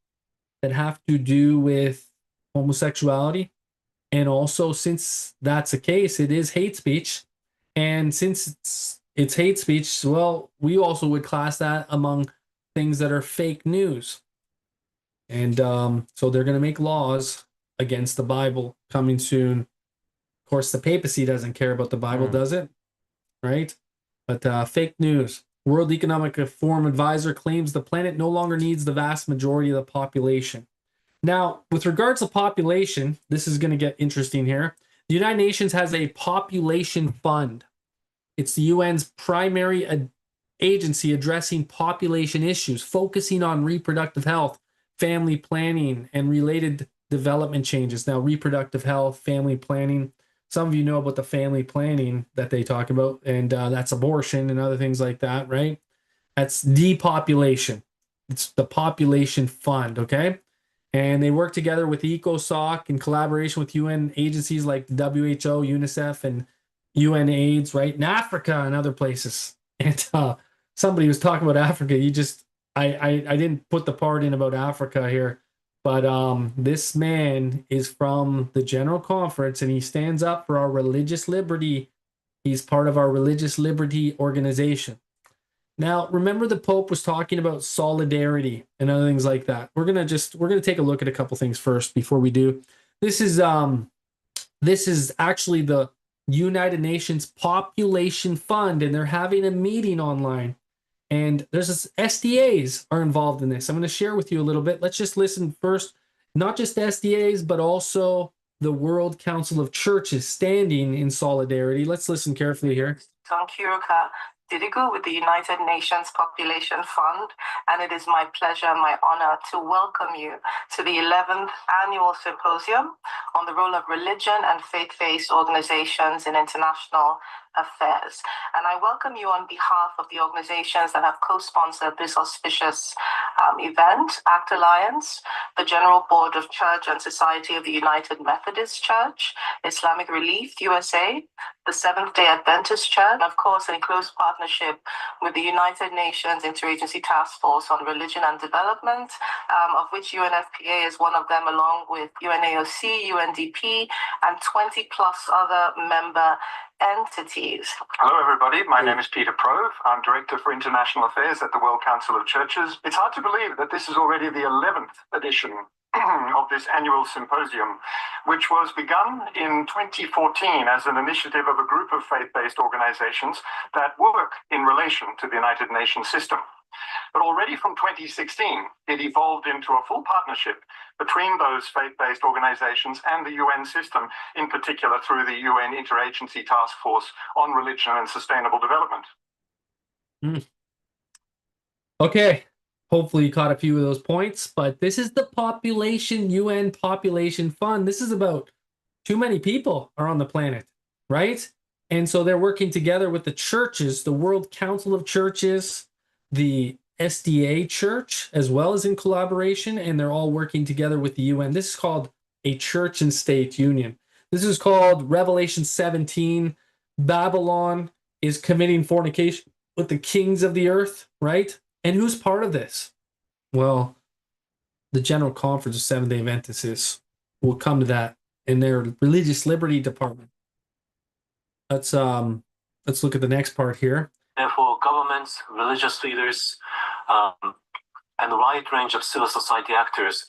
that have to do with homosexuality? And also, since that's the case, it is hate speech. And since it's hate speech, well, we also would class that among things that are fake news. And so they're going to make laws against the Bible coming soon. Of course, the papacy doesn't care about the Bible, does it? Right? But fake news. World Economic Forum advisor claims the planet no longer needs the vast majority of the population. Now, with regards to population, this is going to get interesting here. The United Nations has a population fund. It's the UN's primary agency addressing population issues, focusing on reproductive health, family planning, and related development changes. Now, reproductive health, family planning, some of you know about the family planning that they talk about, and that's abortion and other things like that, right? That's depopulation. It's the population fund, okay? And they work together with ECOSOC in collaboration with UN agencies like the WHO, UNICEF, and UN AIDS, right? In Africa and other places. And somebody was talking about Africa. I didn't put the part in about Africa here, but this man is from the General Conference and he stands up for our religious liberty. He's part of our religious liberty organization. Now, remember the Pope was talking about solidarity and other things like that. We're gonna take a look at a couple things first before we do. This is actually the United Nations Population Fund, and they're having a meeting online. And there's SDAs are involved in this. I'm going to share with you a little bit. Let's just listen first, not just SDAs, but also the World Council of Churches standing in solidarity. Let's listen carefully here. Didigu with the United Nations Population Fund, and it is my pleasure and my honor to welcome you to the 11th Annual Symposium on the Role of Religion and Faith-Based Organizations in International Affairs. And I welcome you on behalf of the organizations that have co-sponsored this auspicious event: ACT Alliance, the General Board of Church and Society of the United Methodist Church, Islamic Relief USA, the Seventh-day Adventist Church, and of course in close partnership with the United Nations Interagency Task Force on Religion and Development, of which UNFPA is one of them, along with UNAOC, UNDP, and 20 plus other member entities. Hello, everybody. My name is Peter Prove. I'm Director for International Affairs at the World Council of Churches. It's hard to believe that this is already the 11th edition of this annual symposium, which was begun in 2014 as an initiative of a group of faith-based organizations that work in relation to the United Nations system. But already from 2016, it evolved into a full partnership between those faith-based organizations and the UN system, in particular through the UN Interagency Task Force on Religion and Sustainable Development. Okay, hopefully you caught a few of those points, but this is the UN Population Fund. This is about too many people are on the planet, right? And so they're working together with the churches, the World Council of Churches, the SDA Church, as well as in collaboration, and they're all working together with the UN. This is called a church and state union. This is called Revelation 17. Babylon is committing fornication with the kings of the earth, right? And who's part of this? Well, the General Conference of Seventh-day Adventists. We'll come to that in their Religious Liberty Department. Let's look at the next part here. Therefore, governments, religious leaders, and a wide range of civil society actors,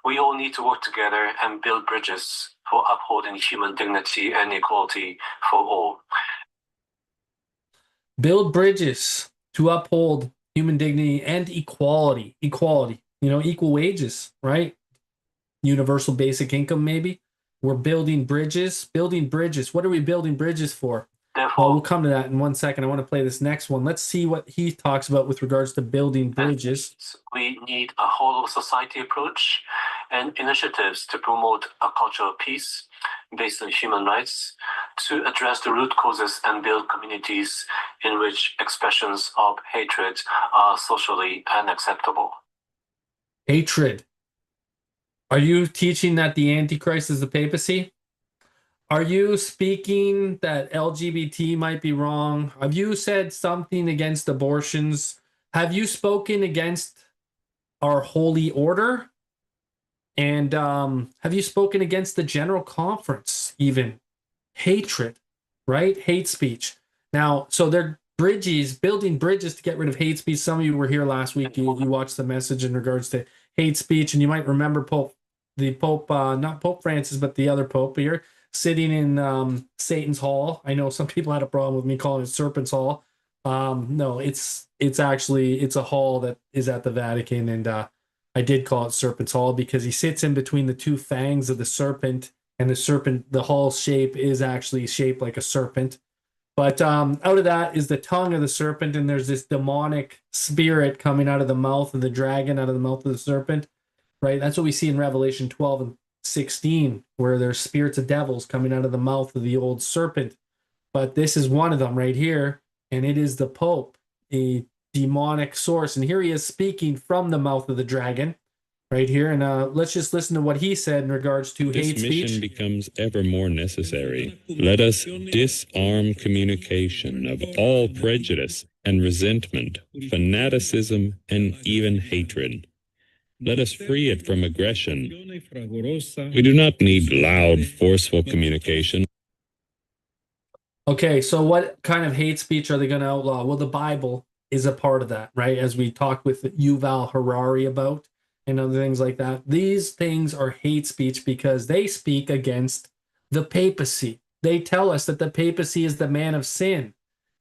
we all need to work together and build bridges for upholding human dignity and equality for all. Build bridges to uphold human dignity and equality. Equality, equal wages, right? Universal basic income, maybe. We're building bridges. Building bridges. What are we building bridges for? Well, we'll come to that in 1 second. I want to play this next one. Let's see what he talks about with regards to building bridges. We need a whole of society approach and initiatives to promote a culture of peace based on human rights, to address the root causes and build communities in which expressions of hatred are socially unacceptable. Hatred. Are you teaching that the Antichrist is the papacy? Are you speaking that LGBT might be wrong? Have you said something against abortions? Have you spoken against our holy order? And have you spoken against the General Conference even? Hatred, right? Hate speech. Now, so they're building bridges to get rid of hate speech. Some of you were here last week. You watched the message in regards to hate speech, and you might remember not Pope Francis, but the other Pope here, sitting in Satan's Hall. I know some people had a problem with me calling it Serpent's Hall. No, it's a hall that is at the Vatican, and I did call it Serpent's Hall because he sits in between the two fangs of the serpent, and the hall's shape is actually shaped like a serpent. But out of that is the tongue of the serpent, and there's this demonic spirit coming out of the mouth of the dragon, out of the mouth of the serpent, right? That's what we see in Revelation 12 and 16, where there's spirits of devils coming out of the mouth of the old serpent. But this is one of them right here, and it is the Pope, a demonic source. And here he is speaking from the mouth of the dragon right here. And let's just listen to what he said in regards to hate speech. This mission becomes ever more necessary. Let us disarm communication of all prejudice and resentment, fanaticism, and even hatred. Let us free it from aggression. We do not need loud, forceful communication. Okay, so what kind of hate speech are they going to outlaw? Well, the Bible is a part of that, right? As we talked with Yuval Harari about and other things like that. These things are hate speech because they speak against the papacy. They tell us that the papacy is the man of sin.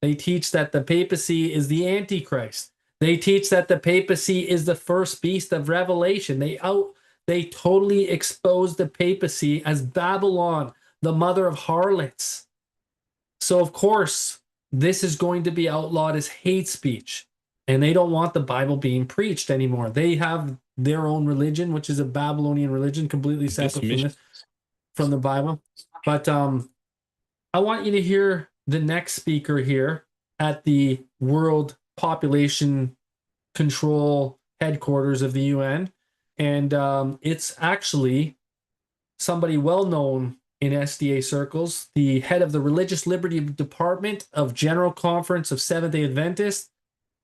They teach that the papacy is the Antichrist. They teach that the papacy is the first beast of Revelation. They totally expose the papacy as Babylon, the mother of harlots. So, of course, this is going to be outlawed as hate speech. And they don't want the Bible being preached anymore. They have their own religion, which is a Babylonian religion, completely separate from the Bible. But I want you to hear the next speaker here at the World Population Control headquarters of the UN. And it's actually somebody well known in SDA circles, the head of the Religious Liberty Department of General Conference of Seventh-day Adventists.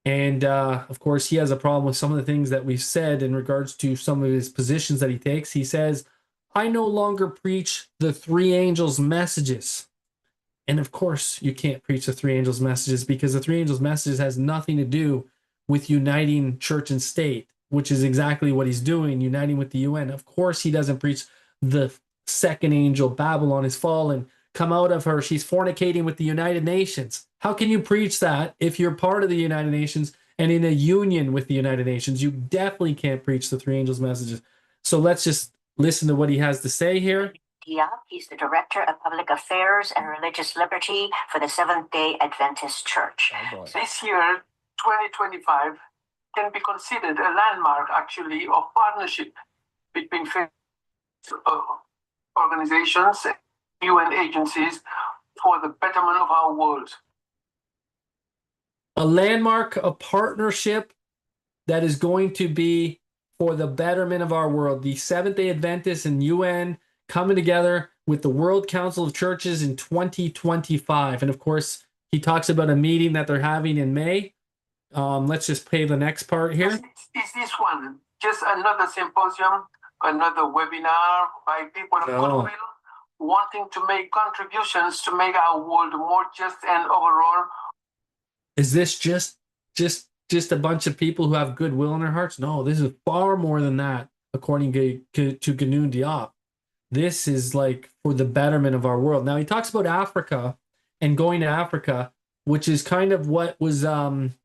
And of course, he has a problem with some of the things that we've said in regards to some of his positions that he takes. He says, I no longer preach the three angels' messages. And of course, you can't preach the three angels' messages because the three angels' messages has nothing to do with uniting church and state, which is exactly what he's doing, uniting with the UN. Of course, he doesn't preach the second angel, Babylon is fallen, come out of her, she's fornicating with the United Nations. How can you preach that if you're part of the United Nations and in a union with the United Nations? You definitely can't preach the three angels' messages. So let's just listen to what he has to say here. He's the Director of Public Affairs and Religious Liberty for the Seventh-day Adventist Church. This year, 2025, can be considered a landmark, actually, of partnership between faith organizations, UN agencies, for the betterment of our world. A landmark, a partnership that is going to be for the betterment of our world. The Seventh-day Adventists and UN coming together with the World Council of Churches in 2025. And of course, he talks about a meeting that they're having in May. Let's just play the next part here. Is this one just another symposium, another webinar by people of goodwill wanting to make contributions to make our world more just and overall? Is this just a bunch of people who have goodwill in their hearts? No, this is far more than that, according to Ganoon Diop. This is like for the betterment of our world. Now, he talks about Africa and going to Africa, which is kind of what was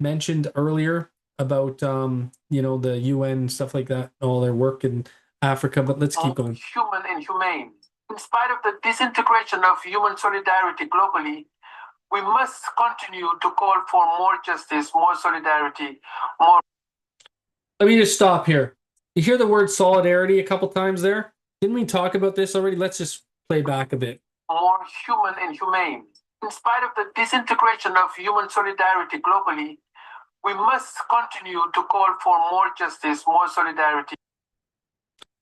mentioned earlier about, the UN, stuff like that, all their work in Africa. But let's keep going. Human and humane. In spite of the disintegration of human solidarity globally, we must continue to call for more justice, more solidarity, more... Let me just stop here. You hear the word solidarity a couple times there? Didn't we talk about this already? Let's just play back a bit. More human and humane. In spite of the disintegration of human solidarity globally, we must continue to call for more justice, more solidarity.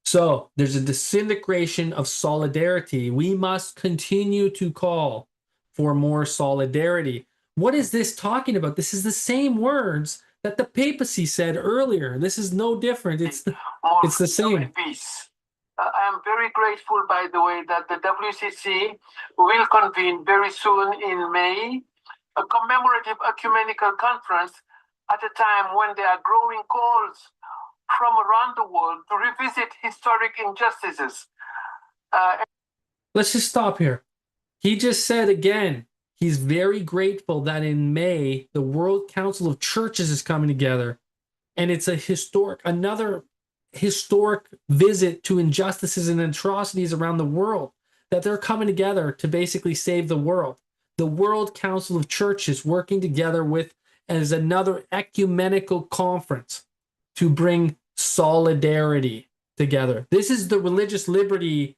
So there's a disintegration of solidarity. We must continue to call for more solidarity. What is this talking about? This is the same words that the papacy said earlier. This is no different. It's the same. Peace. I am very grateful, by the way, that the WCC will convene very soon in May a commemorative ecumenical conference at a time when there are growing calls from around the world to revisit historic injustices. Let's just stop here. He just said again, he's very grateful that in May, the World Council of Churches is coming together. And it's another historic visit to injustices and atrocities around the world, that they're coming together to basically save the world. The World Council of Churches working together as another ecumenical conference to bring solidarity together. This is the Religious Liberty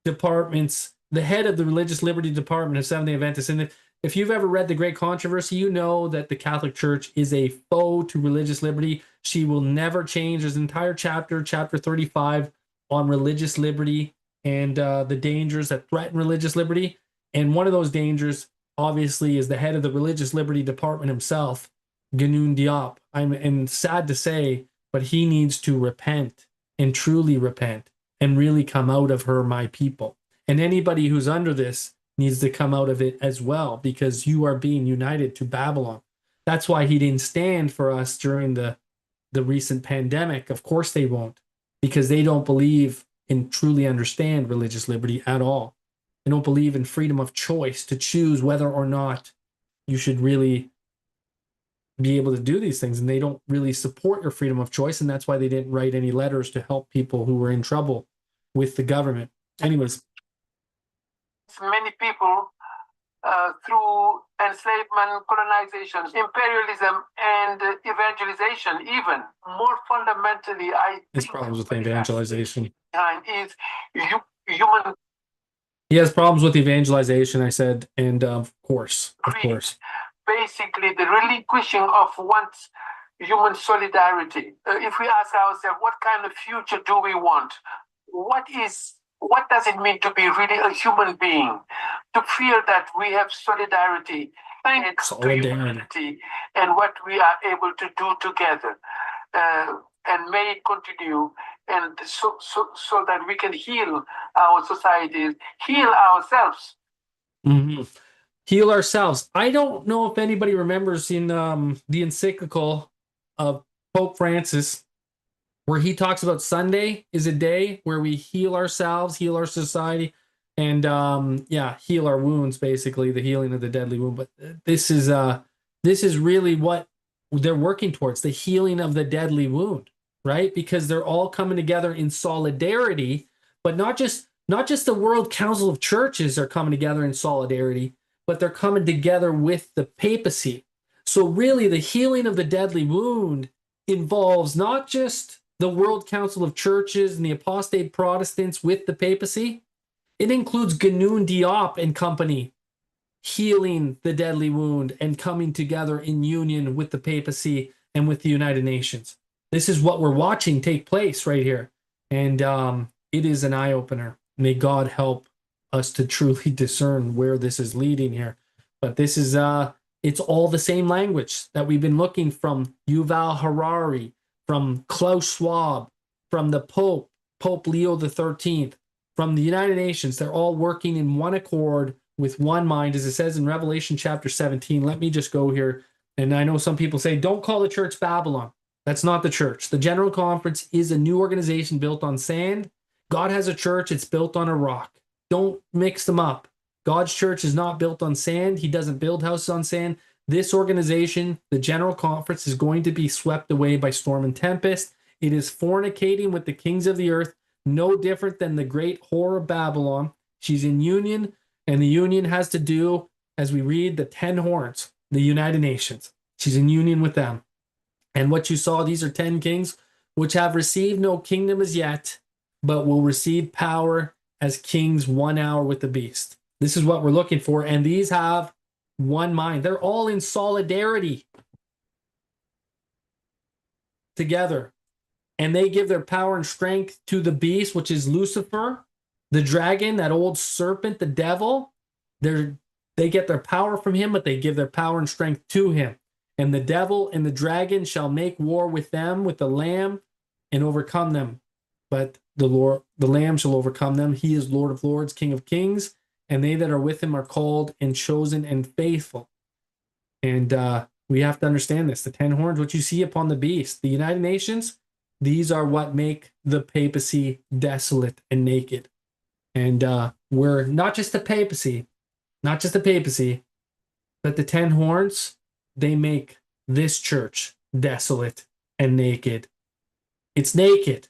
Department's, the head of the Religious Liberty Department of Seventh-day Adventists. And if you've ever read The Great Controversy, you know that the Catholic Church is a foe to religious liberty. She will never change. There's an entire chapter 35, on religious liberty and the dangers that threaten religious liberty. And one of those dangers, obviously, is the head of the Religious Liberty Department himself, Ganoon Diop. I'm sad to say, but he needs to repent and truly repent and really come out of her, my people. And anybody who's under this needs to come out of it as well, because you are being united to Babylon. That's why he didn't stand for us during the recent pandemic. Of course they won't, because they don't believe and truly understand religious liberty at all. They don't believe in freedom of choice to choose whether or not you should really be able to do these things. And they don't really support your freedom of choice. And that's why they didn't write any letters to help people who were in trouble with the government. Anyways. Many people through enslavement, colonization, imperialism, and evangelization. Even more fundamentally, I His think problems with evangelization. is human. He has problems with evangelization, I said, and of course. Basically, the relinquishing of one's human solidarity. If we ask ourselves, what kind of future do we want? What does it mean to be really a human being? To feel that we have solidarity, thanks to humanity, and what we are able to do together. And may it continue, and so that we can heal our societies, heal ourselves. Mm-hmm. Heal ourselves. I don't know if anybody remembers in the encyclical of Pope Francis, where he talks about Sunday is a day where we heal ourselves, heal our society, and heal our wounds, basically, the healing of the deadly wound. But this is really what they're working towards, the healing of the deadly wound, right? Because they're all coming together in solidarity, but not just the World Council of Churches are coming together in solidarity, but they're coming together with the papacy. So really, the healing of the deadly wound involves not just the World Council of Churches and the apostate Protestants with the papacy. It includes Ganoun Diop and company healing the deadly wound and coming together in union with the papacy and with the United Nations. This is what we're watching take place right here. And it is an eye-opener. May God help us to truly discern where this is leading here. But this is, it's all the same language that we've been looking from Yuval Harari, from Klaus Schwab, from the Pope Leo XIII, from the United Nations. They're all working in one accord with one mind, as it says in Revelation chapter 17. Let me just go here. And I know some people say, don't call the church Babylon. That's not the church. The General Conference is a new organization built on sand. God has a church. It's built on a rock. Don't mix them up. God's church is not built on sand. He doesn't build houses on sand. This organization, the General Conference, is going to be swept away by storm and tempest. It is fornicating with the kings of the earth, no different than the great whore of Babylon. She's in union, and the union has to do, as we read, the 10 horns, the United Nations. She's in union with them. And what you saw, these are 10 kings, which have received no kingdom as yet, but will receive power as kings 1 hour with the beast. This is what we're looking for. And these have one mind. They're all in solidarity together. And they give their power and strength to the beast, which is Lucifer, the dragon, that old serpent, the devil. They get their power from him, but they give their power and strength to him. And the devil and the dragon shall make war with them, with the Lamb, and overcome them. But the Lamb shall overcome them. He is Lord of lords, King of kings, and they that are with him are called and chosen and faithful. And we have to understand this. The 10 horns, what you see upon the beast, the United Nations, these are what make the papacy desolate and naked. And we're not just the papacy, but the 10 horns, they make this church desolate and naked. It's naked.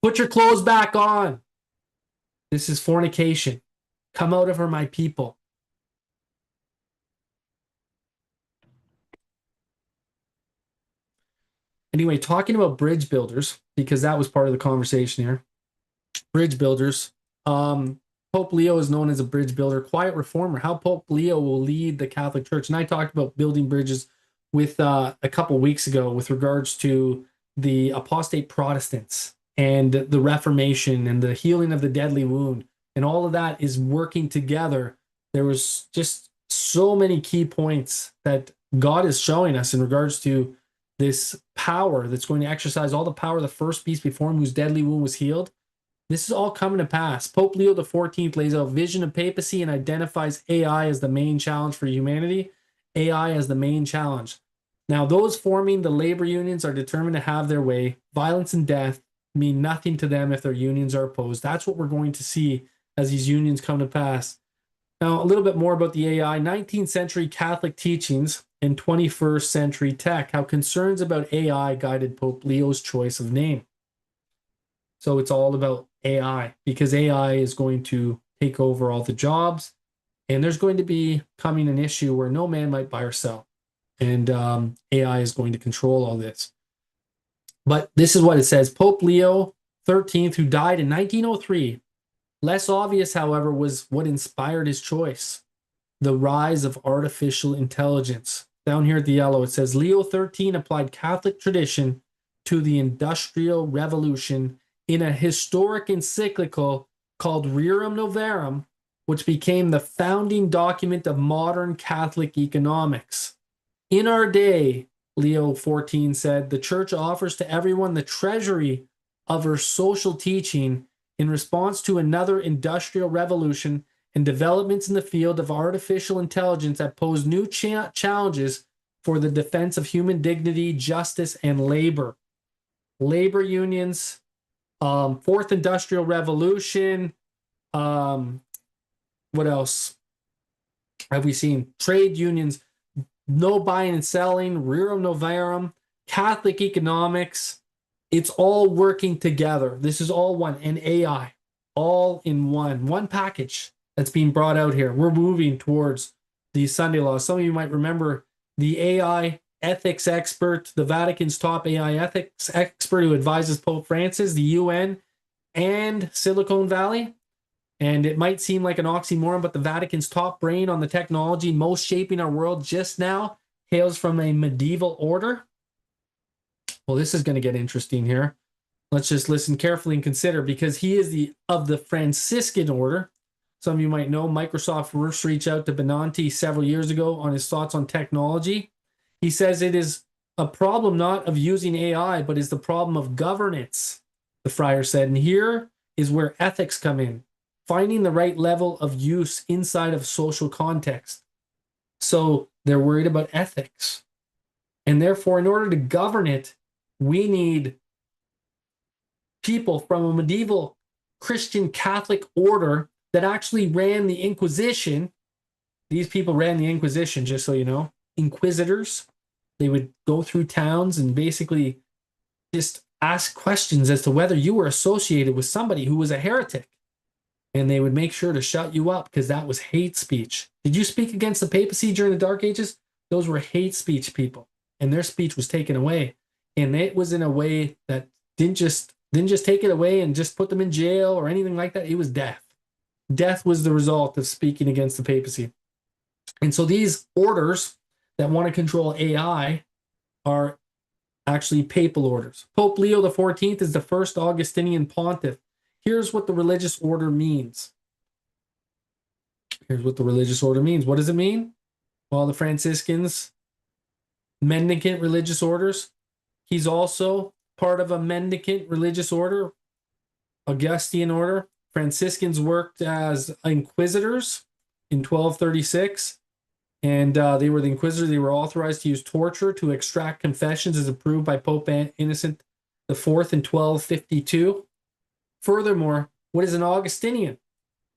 Put your clothes back on. This is fornication. Come out of her, my people. Anyway, talking about bridge builders, because that was part of the conversation here. Bridge builders. Pope Leo is known as a bridge builder, quiet reformer. How Pope Leo will lead the Catholic Church. And I talked about building bridges with a couple weeks ago with regards to the apostate Protestants and the Reformation and the healing of the deadly wound. And all of that is working together. There was just so many key points that God is showing us in regards to this power that's going to exercise all the power of the first beast before him, whose deadly wound was healed. This is all coming to pass. Pope Leo XIV lays out vision of papacy and identifies AI as the main challenge for humanity. AI as the main challenge. Now, those forming the labor unions are determined to have their way. Violence and death mean nothing to them if their unions are opposed. That's what we're going to see as these unions come to pass. Now, a little bit more about the AI. 19th century Catholic teachings and 21st century tech. How concerns about AI guided Pope Leo's choice of name. So it's all about AI, because AI is going to take over all the jobs. And there's going to be coming an issue where no man might buy or sell. And AI is going to control all this. But this is what it says. Pope Leo XIII, who died in 1903. Less obvious, however, was what inspired his choice. The rise of artificial intelligence. Down here at the yellow, it says Leo XIII applied Catholic tradition to the Industrial Revolution in a historic encyclical called Rerum Novarum, which became the founding document of modern Catholic economics. In our day, Leo XIV said, the Church offers to everyone the treasury of her social teaching in response to another industrial revolution and developments in the field of artificial intelligence that pose new challenges for the defense of human dignity, justice, and labor. Labor unions, Fourth Industrial Revolution, what else have we seen? Trade unions, no buying and selling, Rerum Novarum, Catholic economics. It's all working together. This is all one, and AI, all in one package that's being brought out here. We're moving towards these Sunday laws. Some of you might remember the AI ethics expert, the Vatican's top AI ethics expert who advises Pope Francis, the UN, and Silicon Valley. And it might seem like an oxymoron, but the Vatican's top brain on the technology most shaping our world just now hails from a medieval order. Well, this is going to get interesting here. Let's just listen carefully and consider, because he is of the Franciscan order. Some of you might know Microsoft first reached out to Benanti several years ago on his thoughts on technology. He says it is a problem not of using AI, but is the problem of governance, the friar said. And here is where ethics come in. Finding the right level of use inside of social context. So they're worried about ethics. And therefore, in order to govern it, we need people from a medieval Christian Catholic order that actually ran the Inquisition. These people ran the Inquisition, just so you know. Inquisitors. They would go through towns and basically just ask questions as to whether you were associated with somebody who was a heretic. And they would make sure to shut you up because that was hate speech. Did you speak against the papacy during the Dark Ages? Those were hate speech people, and their speech was taken away. And it was in a way that didn't just take it away and just put them in jail or anything like that. It was death. Death was the result of speaking against the papacy. And so these orders that want to control AI are actually papal orders. Pope Leo XIV is the first Augustinian pontiff. Here's what the religious order means. Here's what the religious order means. What does it mean? Well, the Franciscans, mendicant religious orders. He's also part of a mendicant religious order, Augustine order. Franciscans worked as inquisitors in 1236, and they were the inquisitors. They were authorized to use torture to extract confessions as approved by Pope Innocent IV in 1252. Furthermore, what is an Augustinian?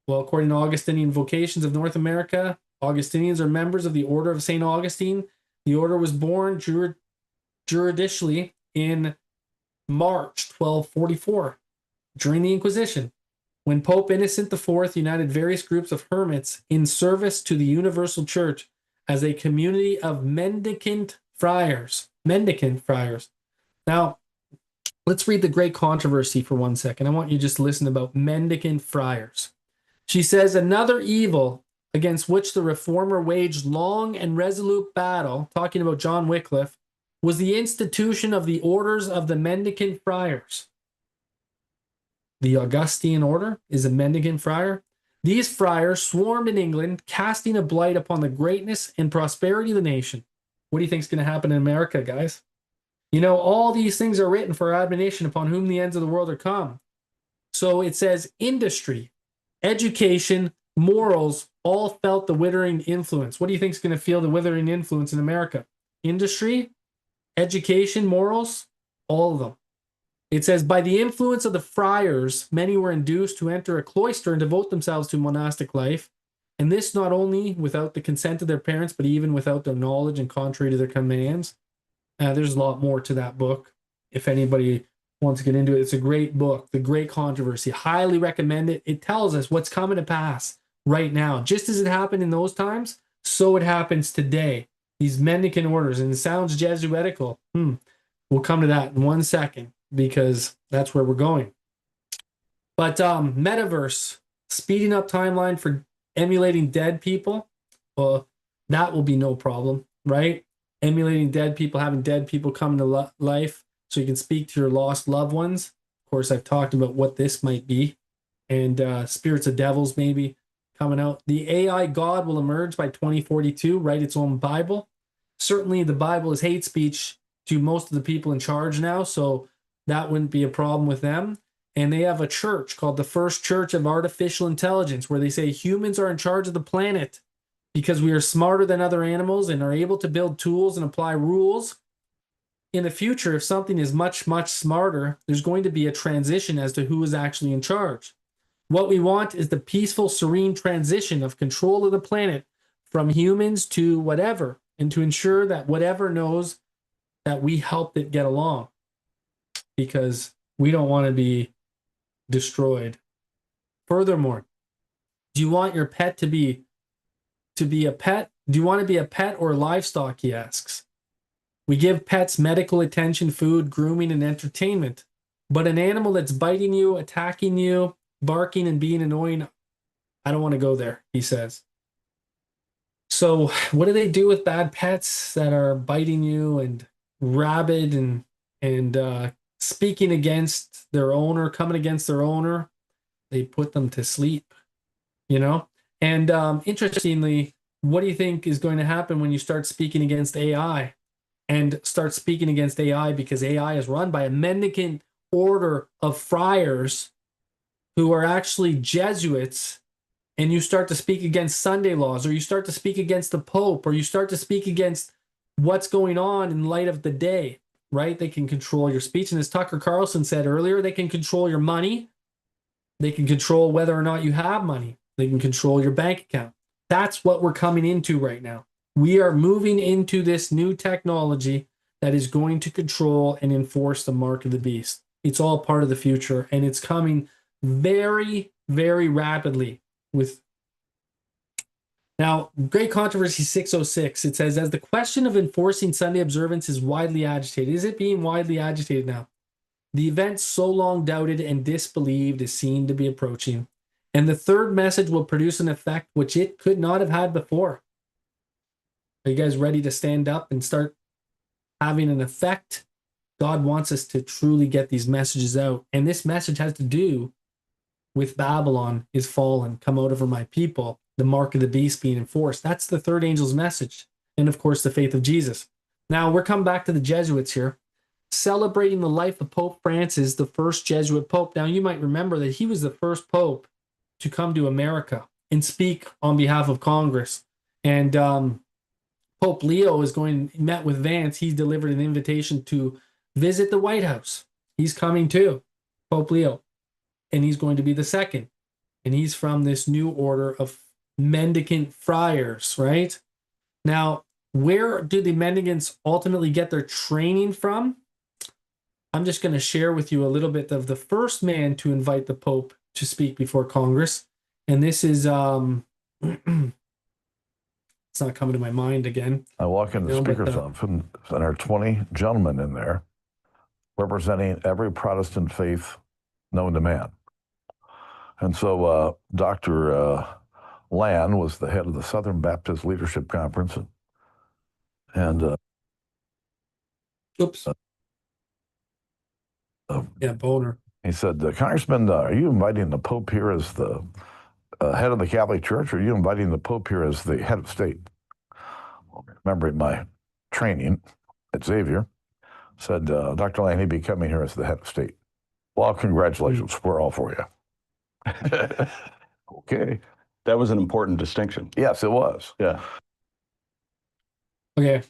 Well, according to Augustinian Vocations of North America, Augustinians are members of the Order of St. Augustine. The order was born juridically in March 1244 during the Inquisition, when Pope Innocent IV united various groups of hermits in service to the Universal Church as a community of mendicant friars. Mendicant friars. Now, let's read the Great Controversy for 1 second. I want you just to listen about mendicant friars. She says, another evil against which the reformer waged long and resolute battle, talking about John Wycliffe, was the institution of the orders of the mendicant friars. The Augustine order is a mendicant friar. These friars swarmed in England, casting a blight upon the greatness and prosperity of the nation. What do you think is going to happen in America, guys? You know, all these things are written for our admonition upon whom the ends of the world are come. So it says industry, education, morals, all felt the withering influence. What do you think is going to feel the withering influence in America? Industry, education, morals, all of them. It says, by the influence of the friars, many were induced to enter a cloister and devote themselves to monastic life. And this not only without the consent of their parents, but even without their knowledge and contrary to their commands. There's a lot more to that book. If anybody wants to get into it, it's a great book, The Great Controversy. Highly recommend it. It tells us what's coming to pass right now. Just as it happened in those times, so it happens today. These mendicant orders, and it sounds Jesuitical. We'll come to that in 1 second because that's where we're going. But metaverse, speeding up timeline for emulating dead people, well, that will be no problem, right? Emulating dead people, having dead people come to life so you can speak to your lost loved ones. Of course, I've talked about what this might be. And spirits of devils maybe coming out. The AI God will emerge by 2042, write its own Bible. Certainly the Bible is hate speech to most of the people in charge now, so that wouldn't be a problem with them. And they have a church called the First Church of Artificial Intelligence, where they say humans are in charge of the planet because we are smarter than other animals and are able to build tools and apply rules. In the future, if something is much, much smarter, there's going to be a transition as to who is actually in charge. What we want is the peaceful, serene transition of control of the planet from humans to whatever, and to ensure that whatever knows that we helped it get along, because we don't want to be destroyed. Furthermore, do you want your pet to be a pet? Do you want to be a pet or livestock, he asks. We give pets medical attention, food, grooming, and entertainment. But an animal that's biting you, attacking you, barking, and being annoying, I don't want to go there, he says. So what do they do with bad pets that are biting you and rabid and speaking against their owner, coming against their owner? They put them to sleep, you know? And interestingly, what do you think is going to happen when you start speaking against AI? And start speaking against AI because AI is run by a mendicant order of friars who are actually Jesuits, and you start to speak against Sunday laws, or you start to speak against the Pope, or you start to speak against what's going on in light of the day, right? They can control your speech. And as Tucker Carlson said earlier, they can control your money. They can control whether or not you have money. They can control your bank account. That's what we're coming into right now. We are moving into this new technology that is going to control and enforce the mark of the beast. It's all part of the future, and it's coming very, very rapidly. Now, Great Controversy 606, it says, as the question of enforcing Sunday observance is widely agitated, is it being widely agitated now? The event so long doubted and disbelieved is seen to be approaching, and the third message will produce an effect which it could not have had before. Are you guys ready to stand up and start having an effect? God wants us to truly get these messages out. And this message has to do with Babylon is fallen, come out over my people, the mark of the beast being enforced. That's the third angel's message. And of course, the faith of Jesus. Now, we're coming back to the Jesuits here. Celebrating the life of Pope Francis, the first Jesuit Pope. Now, you might remember that he was the first Pope to come to America and speak on behalf of Congress. And Pope Leo met with Vance. He's delivered an invitation to visit the White House. He's coming too, Pope Leo. And he's going to be the second. And he's from this new order of mendicant friars, right? Now, where do the mendicants ultimately get their training from? I'm just going to share with you a little bit of the first man to invite the Pope to speak before Congress. And this is it's not coming to my mind again. I walk in the speaker's office, and there are 20 gentlemen in there representing every Protestant faith known to man. And so Dr. Land was the head of the Southern Baptist Leadership Conference. And Boner. He said, Congressman, are you inviting the Pope here as the head of the Catholic Church, or are you inviting the Pope here as the head of state? Well, remembering my training at Xavier, said, Dr. Lang, he'd be coming here as the head of state. Well, congratulations. We're all for you. Okay. That was an important distinction. Yes, it was. Yeah. Okay.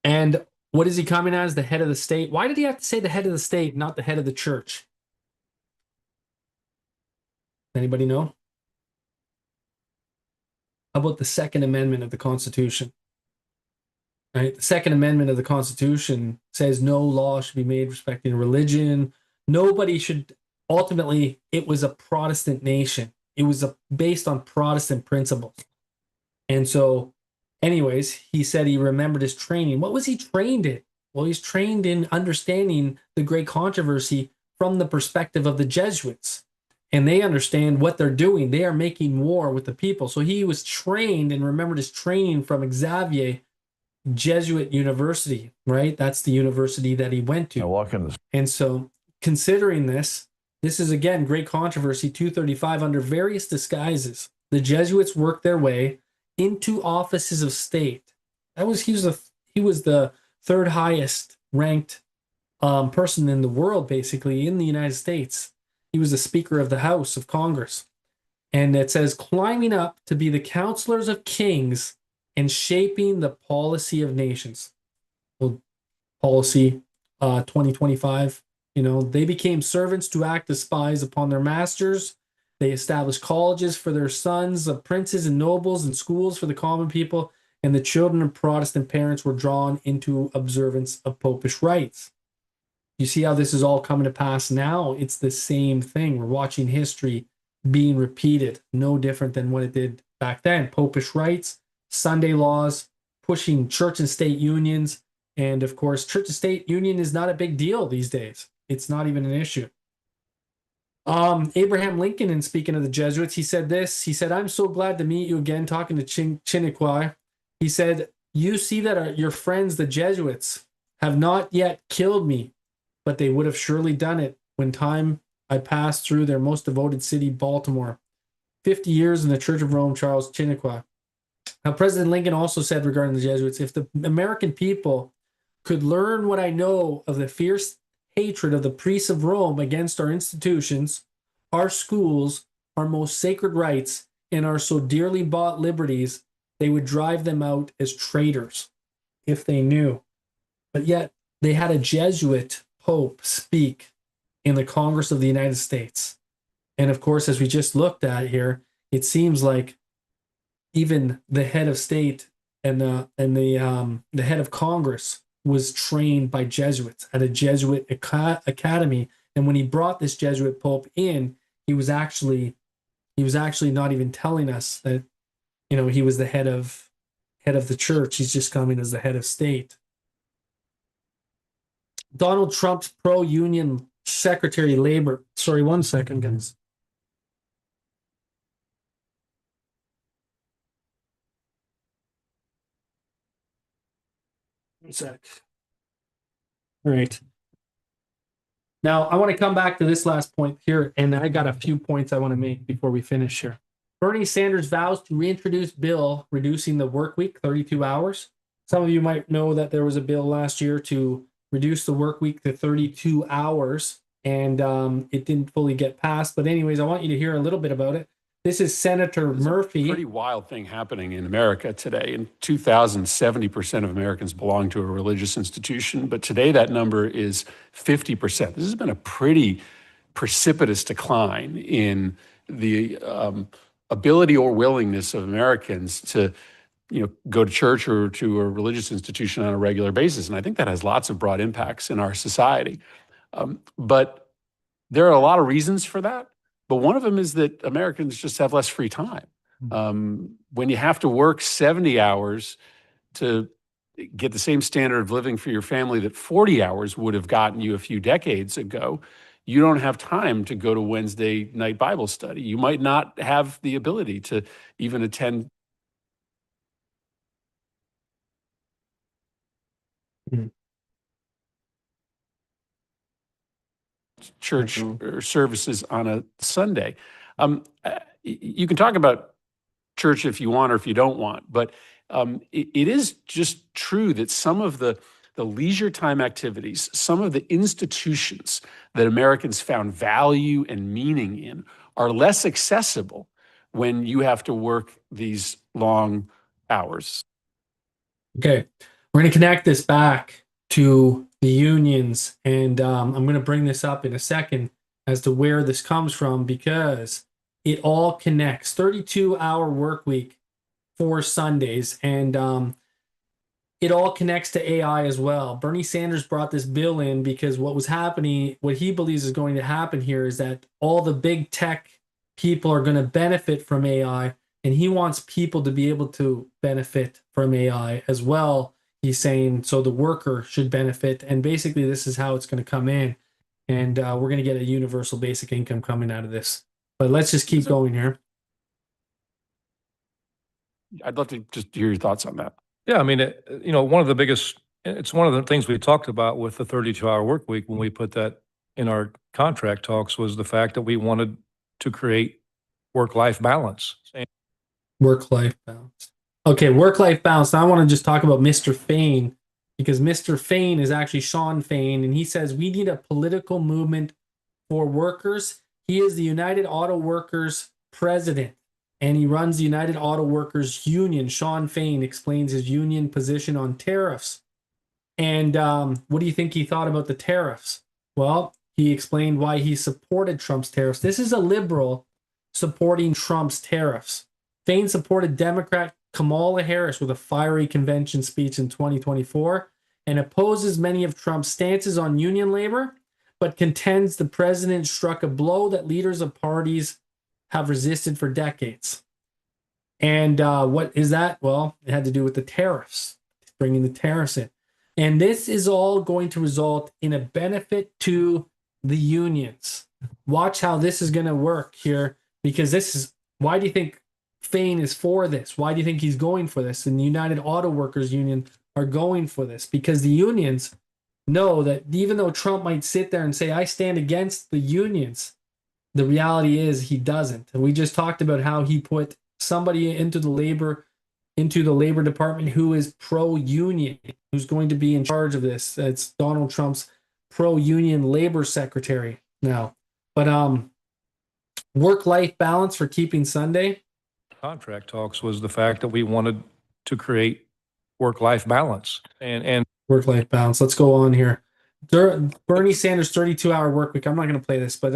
And what is he coming as? The head of the state? Why did he have to say the head of the state, not the head of the church? Anybody know? How about the Second Amendment of the Constitution? Right? The Second Amendment of the Constitution says no law should be made respecting religion. Nobody should, ultimately, it was a Protestant nation. It was based on Protestant principles. And so, anyways, he said he remembered his training. What was he trained in? Well, he's trained in understanding the great controversy from the perspective of the Jesuits. And they understand what they're doing. They are making war with the people. So he was trained and remembered his training from Xavier Jesuit University, right? That's the university that he went to. And so considering this is again great controversy, 235, under various disguises. The Jesuits worked their way into offices of state. He was the third highest ranked person in the world, basically, in the United States. He was the Speaker of the House of Congress. And it says, climbing up to be the counselors of kings and shaping the policy of nations. Well, policy 2025, they became servants to act as spies upon their masters. They established colleges for their sons of princes and nobles and schools for the common people. And the children of Protestant parents were drawn into observance of popish rites. You see how this is all coming to pass now? It's the same thing. We're watching history being repeated, no different than what it did back then. Popish rites, Sunday laws, pushing church and state unions. And of course, church and state union is not a big deal these days. It's not even an issue. Abraham Lincoln, in speaking of the Jesuits, he said this. He said, I'm so glad to meet you again, talking to Chiniquy. He said, you see that your friends, the Jesuits, have not yet killed me, but they would have surely done it when time I passed through their most devoted city, Baltimore. 50 years in the Church of Rome, Charles Chiniquy. Now, President Lincoln also said regarding the Jesuits, if the American people could learn what I know of the fierce hatred of the priests of Rome against our institutions, our schools, our most sacred rights, and our so dearly bought liberties, they would drive them out as traitors if they knew. But yet, they had a Jesuit Pope speak in the Congress of the United States. And of course, as we just looked at here, it seems like even the head of state and the head of Congress was trained by Jesuits at a Jesuit academy. And when he brought this Jesuit Pope in, he was actually not even telling us that, he was the head of the church. He's just coming as the head of state. Donald Trump's pro-union Secretary of Labor. Sorry, 1 second, guys. One sec. All right. Now, I want to come back to this last point here, and I got a few points I want to make before we finish here. Bernie Sanders vows to reintroduce bill reducing the work week 32 hours. Some of you might know that there was a bill last year to reduce the work week to 32 hours, and it didn't fully get passed. But anyways, I want you to hear a little bit about it. This is Senator Murphy. A pretty wild thing happening in America today. In 2000, 70% of Americans belong to a religious institution, but today that number is 50%. This has been a pretty precipitous decline in the ability or willingness of Americans to go to church or to a religious institution on a regular basis. And I think that has lots of broad impacts in our society. But there are a lot of reasons for that. But one of them is that Americans just have less free time. When you have to work 70 hours to get the same standard of living for your family that 40 hours would have gotten you a few decades ago, you don't have time to go to Wednesday night Bible study. You might not have the ability to even attend church or services on a Sunday. You can talk about church if you want or if you don't want, but it is just true that some of the leisure time activities, some of the institutions that Americans found value and meaning in are less accessible when you have to work these long hours. Okay, we're going to connect this back to the unions, and I'm going to bring this up in a second as to where this comes from, because it all connects. 32-hour work week for Sundays, and it all connects to AI as well. Bernie Sanders brought this bill in because what was happening, what he believes is going to happen here, is that all the big tech people are going to benefit from AI, and he wants people to be able to benefit from AI as well. He's saying so the worker should benefit, and basically this is how it's going to come in, and we're going to get a universal basic income coming out of this. But let's just keep going here. I'd love to just hear your thoughts on that. Yeah, I mean, one of the biggest, it's one of the things we talked about with the 32-hour work week when we put that in our contract talks was the fact that we wanted to create work-life balance. Work-life balance. Okay, work-life balance. Now I want to just talk about Mr. Fain, because Mr. Fain is actually Sean Fain, and he says we need a political movement for workers. He is the United Auto Workers president, and he runs the United Auto Workers Union. Sean Fain explains his union position on tariffs. And what do you think he thought about the tariffs? Well, he explained why he supported Trump's tariffs. This is a liberal supporting Trump's tariffs. Fain supported Democrat Kamala Harris with a fiery convention speech in 2024 and opposes many of Trump's stances on union labor, but contends the president struck a blow that leaders of parties have resisted for decades. And what is that? Well, it had to do with the tariffs, bringing the tariffs in. And this is all going to result in a benefit to the unions. Watch how this is going to work here, because this is, why do you think Fain is for this? Why do you think he's going for this? And the United Auto Workers Union are going for this because the unions know that even though Trump might sit there and say, I stand against the unions, the reality is he doesn't. And we just talked about how he put somebody into the labor department who is pro-union, who's going to be in charge of this. It's Donald Trump's pro-union labor secretary now. But work-life balance for keeping Sunday. Contract talks was the fact that we wanted to create work-life balance and work-life balance. Let's go on here. Bernie Sanders 32-hour work week. I'm not going to play this, but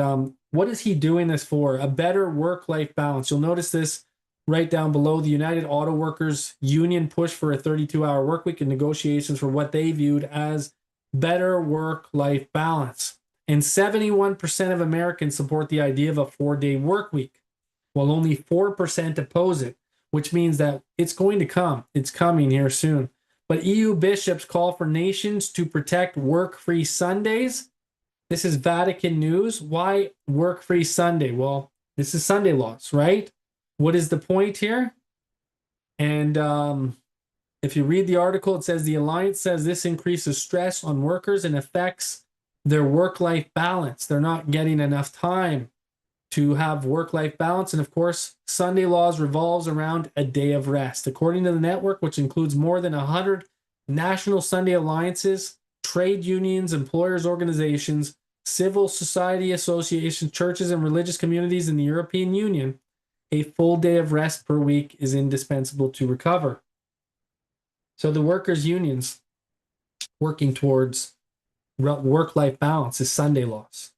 what is he doing this for? A better work-life balance. You'll notice this right down below. The United Auto Workers Union pushed for a 32-hour work week in negotiations for what they viewed as better work-life balance. And 71% of Americans support the idea of a 4-day work week, while only 4% oppose it, which means that it's going to come. It's coming here soon. But EU bishops call for nations to protect work-free Sundays. This is Vatican news. Why work-free Sunday? Well, this is Sunday laws, right? What is the point here? And if you read the article, it says the alliance says this increases stress on workers and affects their work-life balance. They're not getting enough time to have work-life balance. And of course, Sunday laws revolves around a day of rest. According to the network, which includes more than 100 national Sunday alliances, trade unions, employers' organizations, civil society associations, churches, and religious communities in the European Union, a full day of rest per week is indispensable to recover. So the workers' unions working towards work-life balance is Sunday laws.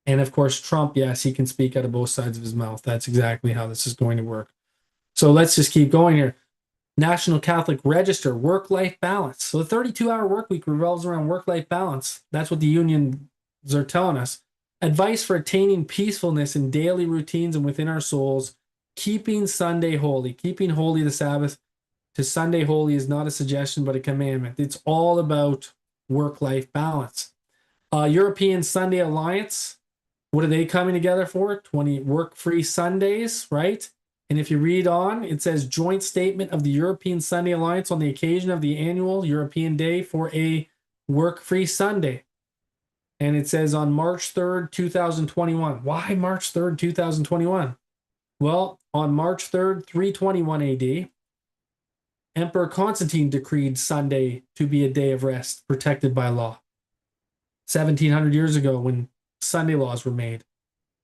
And of course, Trump, yes, he can speak out of both sides of his mouth. That's exactly how this is going to work. So let's just keep going here. National Catholic Register, work-life balance. So the 32-hour work week revolves around work-life balance. That's what the unions are telling us. Advice for attaining peacefulness in daily routines and within our souls. Keeping Sunday holy. Keeping holy the Sabbath to Sunday holy is not a suggestion, but a commandment. It's all about work-life balance. European Sunday Alliance. What are they coming together for? 20 work-free Sundays, right? And if you read on, it says joint statement of the European Sunday Alliance on the occasion of the annual European Day for a work-free Sunday. And it says on March 3rd, 2021. Why March 3rd, 2021? Well, on March 3rd, 321 AD, Emperor Constantine decreed Sunday to be a day of rest protected by law. 1700 years ago when Sunday laws were made.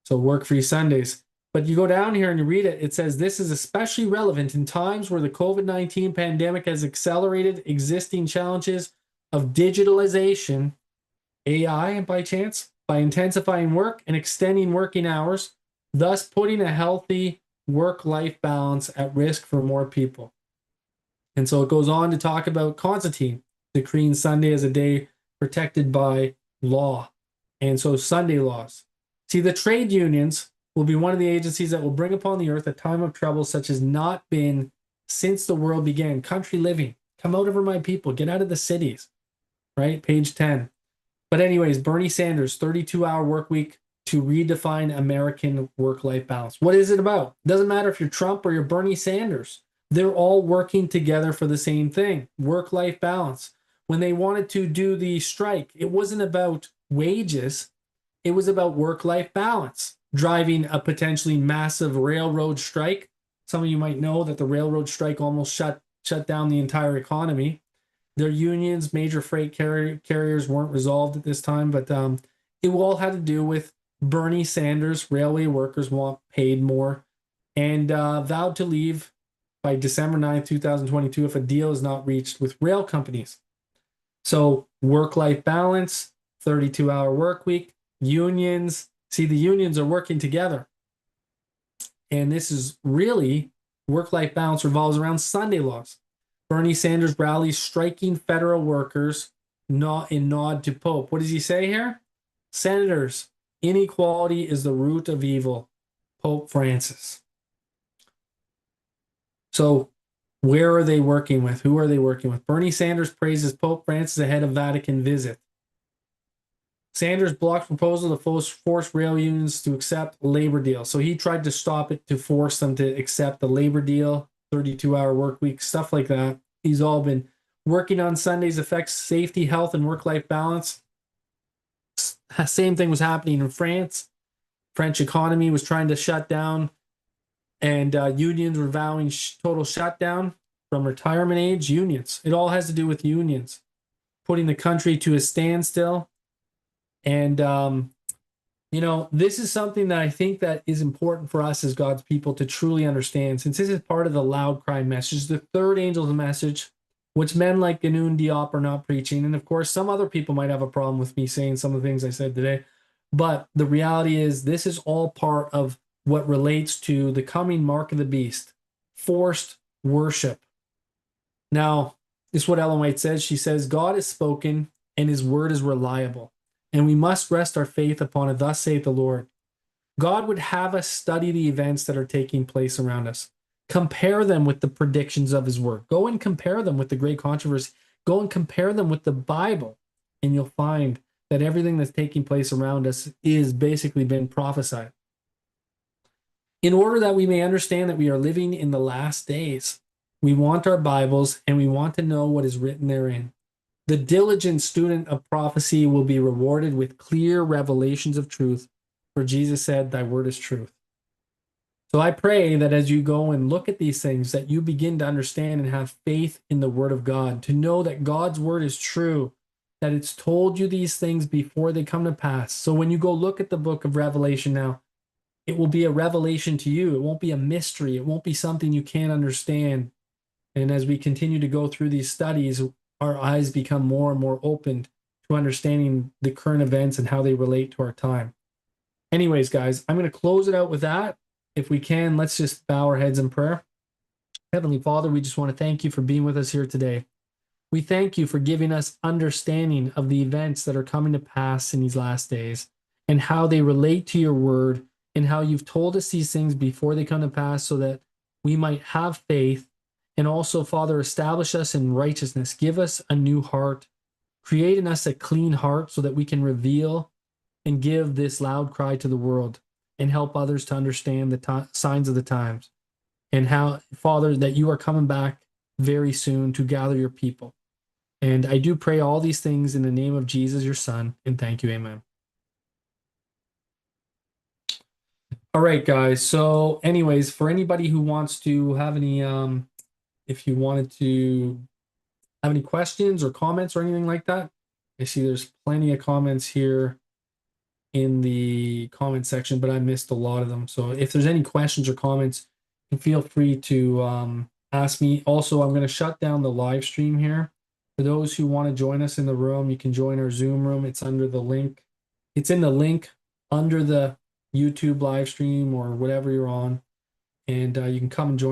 So work-free Sundays. But you go down here and you read it, it says this is especially relevant in times where the COVID-19 pandemic has accelerated existing challenges of digitalization, AI by chance, by intensifying work and extending working hours, thus putting a healthy work-life balance at risk for more people. And so it goes on to talk about Constantine decreeing Sunday as a day protected by law. And so Sunday laws. See, the trade unions will be one of the agencies that will bring upon the earth a time of trouble such as not been since the world began. Country living. Come out over my people. Get out of the cities. Right? Page 10. But anyways, Bernie Sanders, 32-hour work week to redefine American work-life balance. What is it about? Doesn't matter if you're Trump or you're Bernie Sanders. They're all working together for the same thing, work-life balance. When they wanted to do the strike, it wasn't about wages. It was about work-life balance, driving a potentially massive railroad strike. Some of you might know that the railroad strike almost shut down the entire economy. Their unions, major freight carriers weren't resolved at this time, but it all had to do with Bernie Sanders. Railway workers want paid more and vowed to leave by December 9th, 2022 if a deal is not reached with rail companies. So work-life balance, 32-hour work week, unions. See, the unions are working together. And this is really, work-life balance revolves around Sunday laws. Bernie Sanders rallies striking federal workers not in nod to Pope. What does he say here? Senators, inequality is the root of evil. Pope Francis. So where are they working with? Who are they working with? Bernie Sanders praises Pope Francis ahead of Vatican visit. Sanders blocked proposal to force rail unions to accept labor deal. So he tried to stop it to force them to accept the labor deal, 32-hour work week, stuff like that. He's all been working on Sundays, affects safety, health, and work-life balance. Same thing was happening in France. French economy was trying to shut down, and unions were vowing total shutdown from retirement age. Unions. It all has to do with unions, putting the country to a standstill. And, you know, this is something that I think that is important for us as God's people to truly understand, since this is part of the loud cry message, the third angel's message, which men like Ganoon Diop are not preaching. And of course, some other people might have a problem with me saying some of the things I said today. But the reality is this is all part of what relates to the coming mark of the beast, forced worship. Now, this is what Ellen White says. She says, God has spoken and his word is reliable, and we must rest our faith upon it. Thus saith the Lord. God would have us study the events that are taking place around us. Compare them with the predictions of his word. Go and compare them with the great controversy. Go and compare them with the Bible, and you'll find that everything that's taking place around us is basically been prophesied. In order that we may understand that we are living in the last days, we want our Bibles and we want to know what is written therein. The diligent student of prophecy will be rewarded with clear revelations of truth, for Jesus said, thy word is truth. So I pray that as you go and look at these things, that you begin to understand and have faith in the word of God, to know that God's word is true, that it's told you these things before they come to pass. So when you go look at the book of Revelation now, it will be a revelation to you. It won't be a mystery. It won't be something you can't understand. And as we continue to go through these studies, our eyes become more and more opened to understanding the current events and how they relate to our time. Anyways, guys, I'm going to close it out with that. If we can, let's just bow our heads in prayer. Heavenly Father, we just want to thank you for being with us here today. We thank you for giving us understanding of the events that are coming to pass in these last days and how they relate to your word and how you've told us these things before they come to pass so that we might have faith. And also, Father, establish us in righteousness. Give us a new heart. Create in us a clean heart so that we can reveal and give this loud cry to the world and help others to understand the signs of the times. And how, Father, that you are coming back very soon to gather your people. And I do pray all these things in the name of Jesus, your Son, and thank you. Amen. All right, guys. So anyways, for anybody who wants to have any, if you wanted to have any questions or comments or anything like that, I see there's plenty of comments here in the comment section, but I missed a lot of them. So if there's any questions or comments, feel free to ask me. Also, I'm going to shut down the live stream here. For those who want to join us in the room, you can join our Zoom room. It's under the link. It's in the link under the YouTube live stream or whatever you're on. And you can come and join.